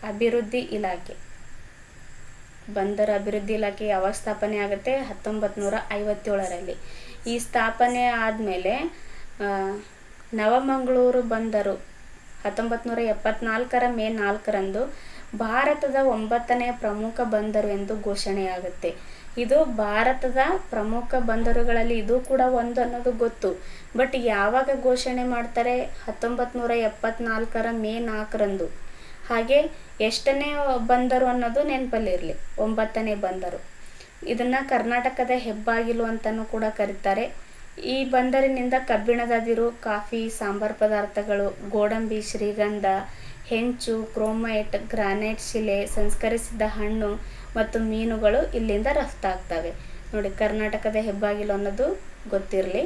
Speaker 1: ಅಭಿವೃದ್ಧಿ ಇಲಾಖೆ ಯಾವಾಗ ಸ್ಥಾಪನೆ ಆಗುತ್ತೆ? 1957ರಲ್ಲಿ. ಈ ಸ್ಥಾಪನೆ ಆದಮೇಲೆ ನವಮಂಗಳೂರು ಬಂದರು 1974 ಮೇ 4ರಂದು ಭಾರತದ 9ನೇ ಪ್ರಮುಖ ಬಂದರು ಎಂದು ಘೋಷಣೆಯಾಗುತ್ತೆ. ಇದು ಭಾರತದ ಪ್ರಮುಖ ಬಂದರುಗಳಲ್ಲಿ ಇದು ಕೂಡ ಒಂದು ಅನ್ನೋದು ಗೊತ್ತು. ಬಟ್ ಯಾವಾಗ ಘೋಷಣೆ ಮಾಡ್ತಾರೆ? 1974 ಮೇ 4ರಂದು. ಹಾಗೆ ಎಷ್ಟನೇ ಬಂದರು ಅನ್ನೋದು ನೆನಪಲ್ಲಿರಲಿ, 9ನೇ ಬಂದರು. ಇದನ್ನು ಕರ್ನಾಟಕದ ಹೆಬ್ಬಾಗಿಲು ಅಂತಲೂ ಕೂಡ ಕರೀತಾರೆ. ಈ ಬಂದರಿನಿಂದ ಕಬ್ಬಿಣದ ಅದಿರು, ಕಾಫಿ, ಸಾಂಬಾರ್ ಪದಾರ್ಥಗಳು, ಗೋಡಂಬಿ, ಶ್ರೀಗಂಧ, ಹೆಂಚು, ಕ್ರೋಮೈಟ್, ಗ್ರಾನೈಟ್ ಶಿಲೆ, ಸಂಸ್ಕರಿಸಿದ ಹಣ್ಣು ಮತ್ತು ಮೀನುಗಳು ಇಲ್ಲಿಂದ ರಫ್ತಾಗ್ತವೆ. ನೋಡಿ, ಕರ್ನಾಟಕದ ಹೆಬ್ಬಾಗಿಲು ಅನ್ನೋದು ಗೊತ್ತಿರಲಿ.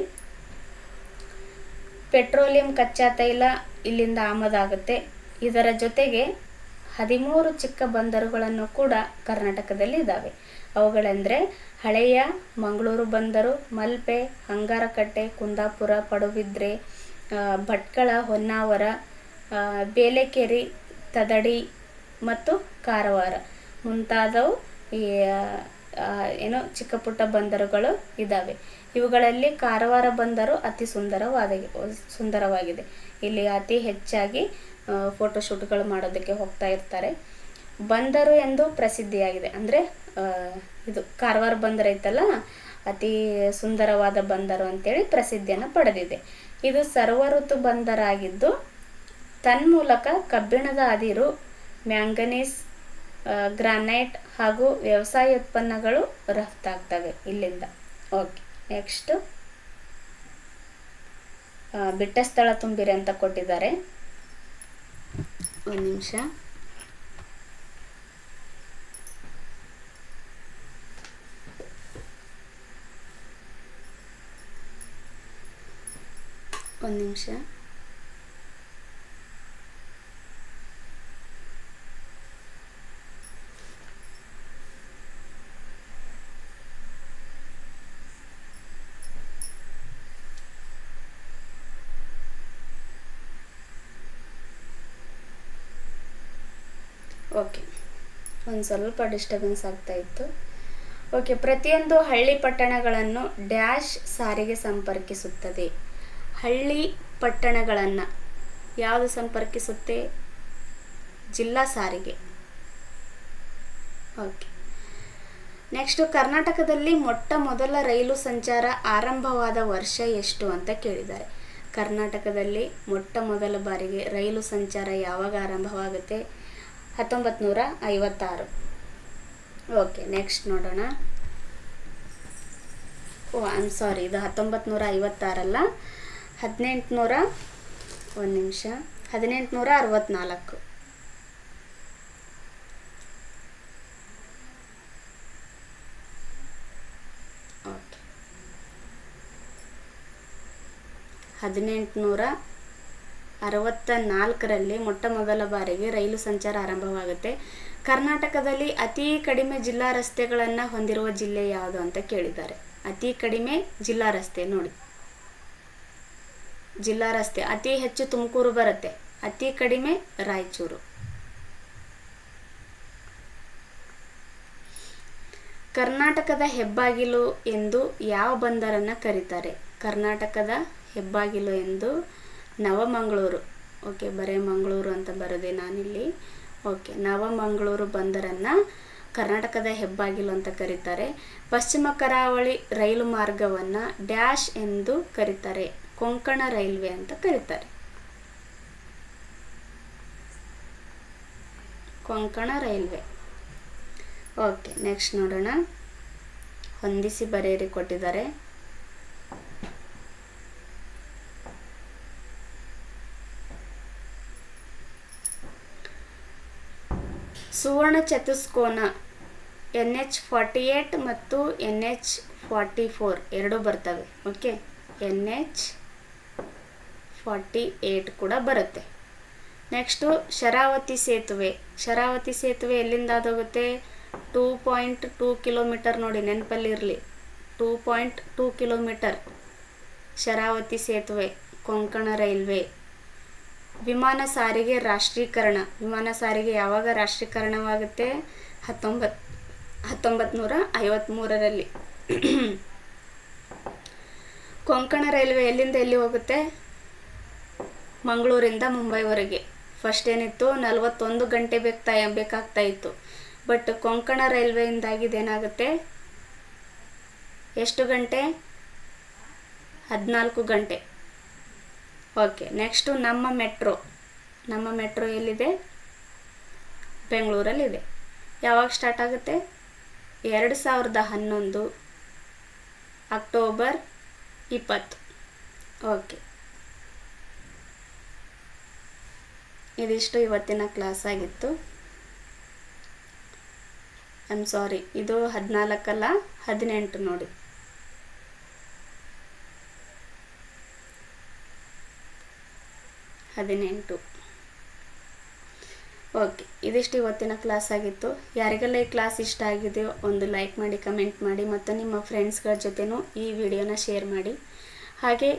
Speaker 1: ಪೆಟ್ರೋಲಿಯಂ ಕಚ್ಚಾ ತೈಲ ಇಲ್ಲಿಂದ ಆಮದಾಗುತ್ತೆ. ಇದರ ಜೊತೆಗೆ 13 ಚಿಕ್ಕ ಬಂದರುಗಳನ್ನು ಕೂಡ ಕರ್ನಾಟಕದಲ್ಲಿ ಇದ್ದಾವೆ. ಅವುಗಳೆಂದರೆ ಹಳೆಯ ಮಂಗಳೂರು ಬಂದರು, ಮಲ್ಪೆ, ಹಂಗಾರಕಟ್ಟೆ, ಕುಂದಾಪುರ, ಪಡುಬಿದ್ರೆ, ಭಟ್ಕಳ, ಹೊನ್ನಾವರ, ಬೇಲೆಕೇರಿ, ತದಡಿ ಮತ್ತು ಕಾರವಾರ ಮುಂತಾದವು ಚಿಕ್ಕ ಪುಟ್ಟ ಬಂದರುಗಳು ಇದ್ದಾವೆ. ಇವುಗಳಲ್ಲಿ ಕಾರವಾರ ಬಂದರು ಅತಿ ಸುಂದರವಾಗಿದೆ. ಇಲ್ಲಿ ಅತಿ ಹೆಚ್ಚಾಗಿ ಫೋಟೋಶೂಟ್ಗಳು ಮಾಡೋದಕ್ಕೆ ಹೋಗ್ತಾ ಇರ್ತಾರೆ. ಬಂದರು ಎಂದು ಪ್ರಸಿದ್ಧಿಯಾಗಿದೆ. ಅಂದರೆ ಇದು ಕಾರವಾರ ಬಂದರು ಐತಲ್ಲ, ಅತಿ ಸುಂದರವಾದ ಬಂದರು ಅಂತೇಳಿ ಪ್ರಸಿದ್ಧಿಯನ್ನು ಪಡೆದಿದೆ. ಇದು ಸರ್ವಋತು ಬಂದರಾಗಿದ್ದು ತನ್ಮೂಲಕ ಕಬ್ಬಿಣದ ಅದಿರು, ಮ್ಯಾಂಗನೀಸ್, ಗ್ರಾನೈಟ್ ಹಾಗೂ ವ್ಯವಸಾಯ ಉತ್ಪನ್ನಗಳು ರಫ್ತಾಗ್ತವೆ ಇಲ್ಲಿಂದ. ಓಕೆ, ನೆಕ್ಸ್ಟ್ ಬಿಟ್ಟ ಸ್ಥಳ ತುಂಬಿರಿ ಅಂತ ಕೊಟ್ಟಿದ್ದಾರೆ. ಒಂದು ನಿಮಿಷ. ಓಕೆ, ಒಂದು ಸ್ವಲ್ಪ ಡಿಸ್ಟರ್ಬೆನ್ಸ್ ಆಗ್ತಾ ಇತ್ತು. ಓಕೆ, ಪ್ರತಿಯೊಂದು ಹಳ್ಳಿ ಪಟ್ಟಣಗಳನ್ನು ಡ್ಯಾಶ್ ಸಾರಿಗೆ ಸಂಪರ್ಕಿಸುತ್ತದೆ. ಹಳ್ಳಿ ಪಟ್ಟಣಗಳನ್ನು ಯಾವುದು ಸಂಪರ್ಕಿಸುತ್ತೆ? ಜಿಲ್ಲಾ ಸಾರಿಗೆ. ಓಕೆ, ನೆಕ್ಸ್ಟು ಕರ್ನಾಟಕದಲ್ಲಿ ಮೊಟ್ಟ ಮೊದಲ ರೈಲು ಸಂಚಾರ ಆರಂಭವಾದ ವರ್ಷ ಎಷ್ಟು ಅಂತ ಕೇಳಿದ್ದಾರೆ. ಕರ್ನಾಟಕದಲ್ಲಿ ಮೊಟ್ಟ ಮೊದಲ ಬಾರಿಗೆ ರೈಲು ಸಂಚಾರ ಯಾವಾಗ ಆರಂಭವಾಗುತ್ತೆ? 1956. ಓಕೆ, ನೆಕ್ಸ್ಟ್ ನೋಡೋಣ. ಇದು 1956 ಅಲ್ಲ, 1864. ಓಕೆ, 1864ರಲ್ಲಿ ಮೊಟ್ಟ ಮೊದಲ ಬಾರಿಗೆ ರೈಲು ಸಂಚಾರ ಆರಂಭವಾಗುತ್ತೆ. ಕರ್ನಾಟಕದಲ್ಲಿ ಅತಿ ಕಡಿಮೆ ಜಿಲ್ಲಾ ರಸ್ತೆಗಳನ್ನು ಹೊಂದಿರುವ ಜಿಲ್ಲೆ ಯಾವುದು ಅಂತ ಕೇಳಿದ್ದಾರೆ. ಅತಿ ಕಡಿಮೆ ಜಿಲ್ಲಾ ರಸ್ತೆ ನೋಡಿ, ಜಿಲ್ಲಾ ರಸ್ತೆ ಅತಿ ಹೆಚ್ಚು ತುಮಕೂರು ಬರುತ್ತೆ, ಅತಿ ಕಡಿಮೆ ರಾಯಚೂರು. ಕರ್ನಾಟಕದ ಹೆಬ್ಬಾಗಿಲು ಎಂದು ಯಾವ ಬಂದರನ್ನು ಕರೀತಾರೆ? ಕರ್ನಾಟಕದ ಹೆಬ್ಬಾಗಿಲು ಎಂದು ನವಮಂಗಳೂರು. ಓಕೆ, ಬರೇ ಮಂಗಳೂರು ಅಂತ ಬರೋದೆ ನಾನಿಲ್ಲಿ. ಓಕೆ, ನವಮಂಗಳೂರು ಬಂದರನ್ನು ಕರ್ನಾಟಕದ ಹೆಬ್ಬಾಗಿಲು ಅಂತ ಕರೀತಾರೆ. ಪಶ್ಚಿಮ ಕರಾವಳಿ ರೈಲು ಮಾರ್ಗವನ್ನು ಡ್ಯಾಶ್ ಎಂದು ಕರೀತಾರೆ? ಕೊಂಕಣ ರೈಲ್ವೆ ಅಂತ ಕರೀತಾರೆ. ಕೊಂಕಣ ರೈಲ್ವೆ. ಓಕೆ, ನೆಕ್ಸ್ಟ್ ನೋಡೋಣ. ಹೊಂದಿಸಿ ಬರೆಯಿರಿ ಕೊಟ್ಟಿದ್ದಾರೆ. ಸುವರ್ಣ ಚತುಷ್ಕೋನ NH48 ಮತ್ತು NH44 ಎರಡೂ ಬರ್ತವೆ. ಓಕೆ, NH48 ಕೂಡ ಬರುತ್ತೆ. ನೆಕ್ಸ್ಟು ಶರಾವತಿ ಸೇತುವೆ. ಶರಾವತಿ ಸೇತುವೆ ಎಲ್ಲಿಂದ ಹೋಗುತ್ತೆ? 2.2 ಕಿಲೋಮೀಟರ್, ನೋಡಿ ನೆನಪಲ್ಲಿ ಇರಲಿ, 2.2 ಕಿಲೋಮೀಟರ್ ಶರಾವತಿ ಸೇತುವೆ, ಕೊಂಕಣ ರೈಲ್ವೆ. ವಿಮಾನ ಸಾರಿಗೆ ರಾಷ್ಟ್ರೀಕರಣ. ವಿಮಾನ ಸಾರಿಗೆ ಯಾವಾಗ ರಾಷ್ಟ್ರೀಕರಣವಾಗುತ್ತೆ? 1953ರಲ್ಲಿ. ಕೊಂಕಣ ರೈಲ್ವೆ ಎಲ್ಲಿಂದ ಎಲ್ಲಿ ಹೋಗುತ್ತೆ? ಮಂಗಳೂರಿಂದ ಮುಂಬೈವರೆಗೆ. ಫಸ್ಟ್ ಏನಿತ್ತು, 41 ಗಂಟೆ ಬೇಕಾಗ್ತಾ ಇತ್ತು. ಬಟ್ ಕೊಂಕಣ ರೈಲ್ವೆಯಿಂದಾಗಿದ್ದೇನಾಗುತ್ತೆ, ಎಷ್ಟು ಗಂಟೆ? 14 ಗಂಟೆ. ಓಕೆ, ನೆಕ್ಸ್ಟು ನಮ್ಮ ಮೆಟ್ರೋ ಎಲ್ಲಿದೆ? ಬೆಂಗಳೂರಲ್ಲಿದೆ. ಯಾವಾಗ ಸ್ಟಾರ್ಟ್ ಆಗುತ್ತೆ? 2011 ಅಕ್ಟೋಬರ್ 20. ಓಕೆ, ಇದಿಷ್ಟು ಇವತ್ತಿನ ಕ್ಲಾಸ್ ಆಗಿತ್ತು. ಸಾರಿ, ಇದು 14 ಅಲ್ಲ, 18 ನೋಡಿ. ಓಕೆ, ಇದಿಷ್ಟು ಇವತ್ತಿನ ಕ್ಲಾಸ್ ಆಗಿತ್ತು. ಯಾರಿಗೆಲ್ಲ ಈ ಕ್ಲಾಸ್ ಇಷ್ಟ ಆಗಿದೆಯೋ ಒಂದು ಲೈಕ್ ಮಾಡಿ, ಕಮೆಂಟ್ ಮಾಡಿ, ಮತ್ತು ನಿಮ್ಮ ಫ್ರೆಂಡ್ಸ್ಗಳ ಜೊತೆನೂ ಈ ವಿಡಿಯೋನ ಶೇರ್ ಮಾಡಿ. ಹಾಗೆ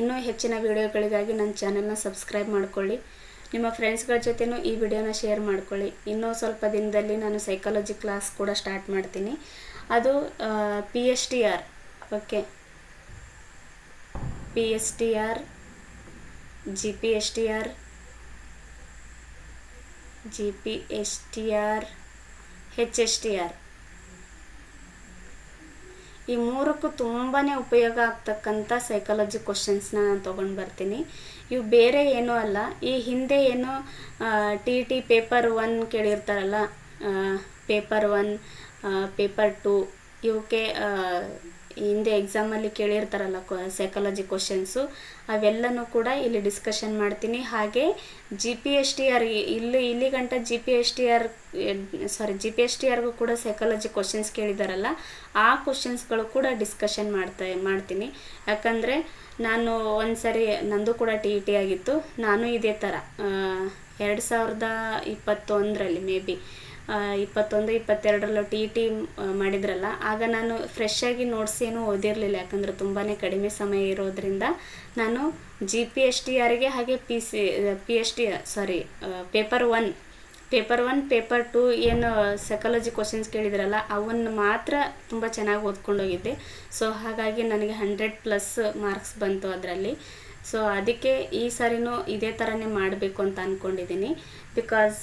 Speaker 1: ಇನ್ನೂ ಹೆಚ್ಚಿನ ವಿಡಿಯೋಗಳಿಗಾಗಿ ನನ್ನ ಚಾನಲ್ನ ಸಬ್ಸ್ಕ್ರೈಬ್ ಮಾಡ್ಕೊಳ್ಳಿ. ನಿಮ್ಮ ಫ್ರೆಂಡ್ಸ್ಗಳ ಜೊತೆನೂ ಈ ವಿಡಿಯೋನ ಶೇರ್ ಮಾಡ್ಕೊಳ್ಳಿ. ಇನ್ನೂ ಸ್ವಲ್ಪ ದಿನದಲ್ಲಿ ನಾನು ಸೈಕಾಲಜಿ ಕ್ಲಾಸ್ ಕೂಡ ಸ್ಟಾರ್ಟ್ ಮಾಡ್ತೀನಿ. ಅದು PSTR. Okay, PSTR, GPSTR, HSTR ಈ ಮೂರಕ್ಕೂ ತುಂಬಾ ಉಪಯೋಗ ಆಗ್ತಕ್ಕಂಥ ಸೈಕಾಲಜಿ ಕ್ವಶನ್ಸ್ನ ನಾನು ತೊಗೊಂಡು ಬರ್ತೀನಿ. ಇವು ಬೇರೆ ಏನೂ ಅಲ್ಲ. ಈ ಹಿಂದೆ ಏನು TT ಪೇಪರ್ 1 ಕೇಳಿರ್ತಾರಲ್ಲ, ಪೇಪರ್ 1, ಪೇಪರ್ 2, ಇವಕ್ಕೆ ಹಿಂದೆ ಎಕ್ಸಾಮಲ್ಲಿ ಕೇಳಿರ್ತಾರಲ್ಲ ಸೈಕಾಲಜಿ ಕ್ವಶನ್ಸು, ಅವೆಲ್ಲನೂ ಕೂಡ ಇಲ್ಲಿ ಡಿಸ್ಕಷನ್ ಮಾಡ್ತೀನಿ. ಹಾಗೆ GPSTR, ಇಲ್ಲಿ ಗಂಟ GPSTRಗೂ ಕೂಡ ಸೈಕಾಲಜಿ ಕ್ವಶನ್ಸ್ ಕೇಳಿದಾರಲ್ಲ, ಆ ಕ್ವಶನ್ಸ್ಗಳು ಕೂಡ ಡಿಸ್ಕಷನ್ ಮಾಡ್ತೀನಿ. ಯಾಕಂದರೆ ನಾನು ಒಂದು ಸರಿ, ನಂದು ಕೂಡ TET ಆಗಿತ್ತು. ನಾನು ಇದೇ ಥರ 2021ರಲ್ಲಿ ಮೇ ಬಿ 21-22ರಲ್ಲೂ TET ಮಾಡಿದ್ರಲ್ಲ, ಆಗ ನಾನು ಫ್ರೆಶ್ ಆಗಿ ನೋಟ್ಸ್ ಏನೂ ಓದಿರಲಿಲ್ಲ. ಯಾಕಂದರೆ ತುಂಬಾ ಕಡಿಮೆ ಸಮಯ ಇರೋದ್ರಿಂದ ನಾನು GPSTRಗೆ ಹಾಗೆ ಪೇಪರ್ 1, ಪೇಪರ್ 2 ಏನು ಸೈಕಾಲಜಿ ಕ್ವಶನ್ಸ್ ಕೇಳಿದ್ರಲ್ಲ, ಅವನ್ನು ಮಾತ್ರ ತುಂಬ ಚೆನ್ನಾಗಿ ಓದ್ಕೊಂಡೋಗಿದ್ದೆ. ಸೊ ಹಾಗಾಗಿ ನನಗೆ 100+ ಮಾರ್ಕ್ಸ್ ಬಂತು ಅದರಲ್ಲಿ. ಸೊ ಅದಕ್ಕೆ ಈ ಸಾರಿನೂ ಇದೇ ಥರನೇ ಮಾಡಬೇಕು ಅಂತ ಅಂದ್ಕೊಂಡಿದ್ದೀನಿ. ಬಿಕಾಸ್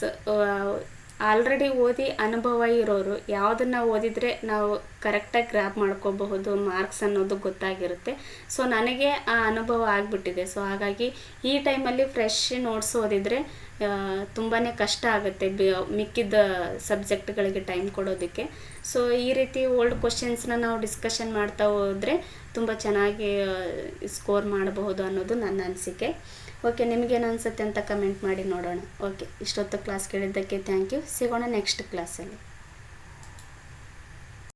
Speaker 1: ಆಲ್ರೆಡಿ ಓದಿ ಅನುಭವ ಇರೋರು ಯಾವುದನ್ನು ಓದಿದರೆ ನಾವು ಕರೆಕ್ಟಾಗಿ ಗ್ರ್ಯಾಬ್ ಮಾಡ್ಕೋಬಹುದು, ಮಾರ್ಕ್ಸ್ ಅನ್ನೋದು ಗೊತ್ತಾಗಿರುತ್ತೆ. ಸೊ ನನಗೆ ಆ ಅನುಭವ ಆಗಿಬಿಟ್ಟಿದೆ. ಸೊ ಹಾಗಾಗಿ ಈ ಟೈಮಲ್ಲಿ ಫ್ರೆಶ್ ನೋಟ್ಸ್ ಓದಿದರೆ ತುಂಬಾ ಕಷ್ಟ ಆಗುತ್ತೆ ಮಿಕ್ಕಿದ ಸಬ್ಜೆಕ್ಟ್ಗಳಿಗೆ ಟೈಮ್ ಕೊಡೋದಕ್ಕೆ. ಸೊ ಈ ರೀತಿ ಓಲ್ಡ್ ಕ್ವಶನ್ಸ್ನ ನಾವು ಡಿಸ್ಕಷನ್ ಮಾಡ್ತಾ ಹೋದರೆ ತುಂಬ ಚೆನ್ನಾಗಿ ಸ್ಕೋರ್ ಮಾಡಬಹುದು ಅನ್ನೋದು ನನ್ನ ಅನಿಸಿಕೆ. ಓಕೆ, ನಿಮಗೇನು ಅನಿಸುತ್ತೆ ಅಂತ ಕಮೆಂಟ್ ಮಾಡಿ ನೋಡೋಣ. ಓಕೆ, ಇಷ್ಟೊತ್ತು ಕ್ಲಾಸ್ ಕೇಳಿದ್ದಕ್ಕೆ ಥ್ಯಾಂಕ್ ಯು. ಸಿಗೋಣ ನೆಕ್ಸ್ಟ್ ಕ್ಲಾಸಲ್ಲಿ.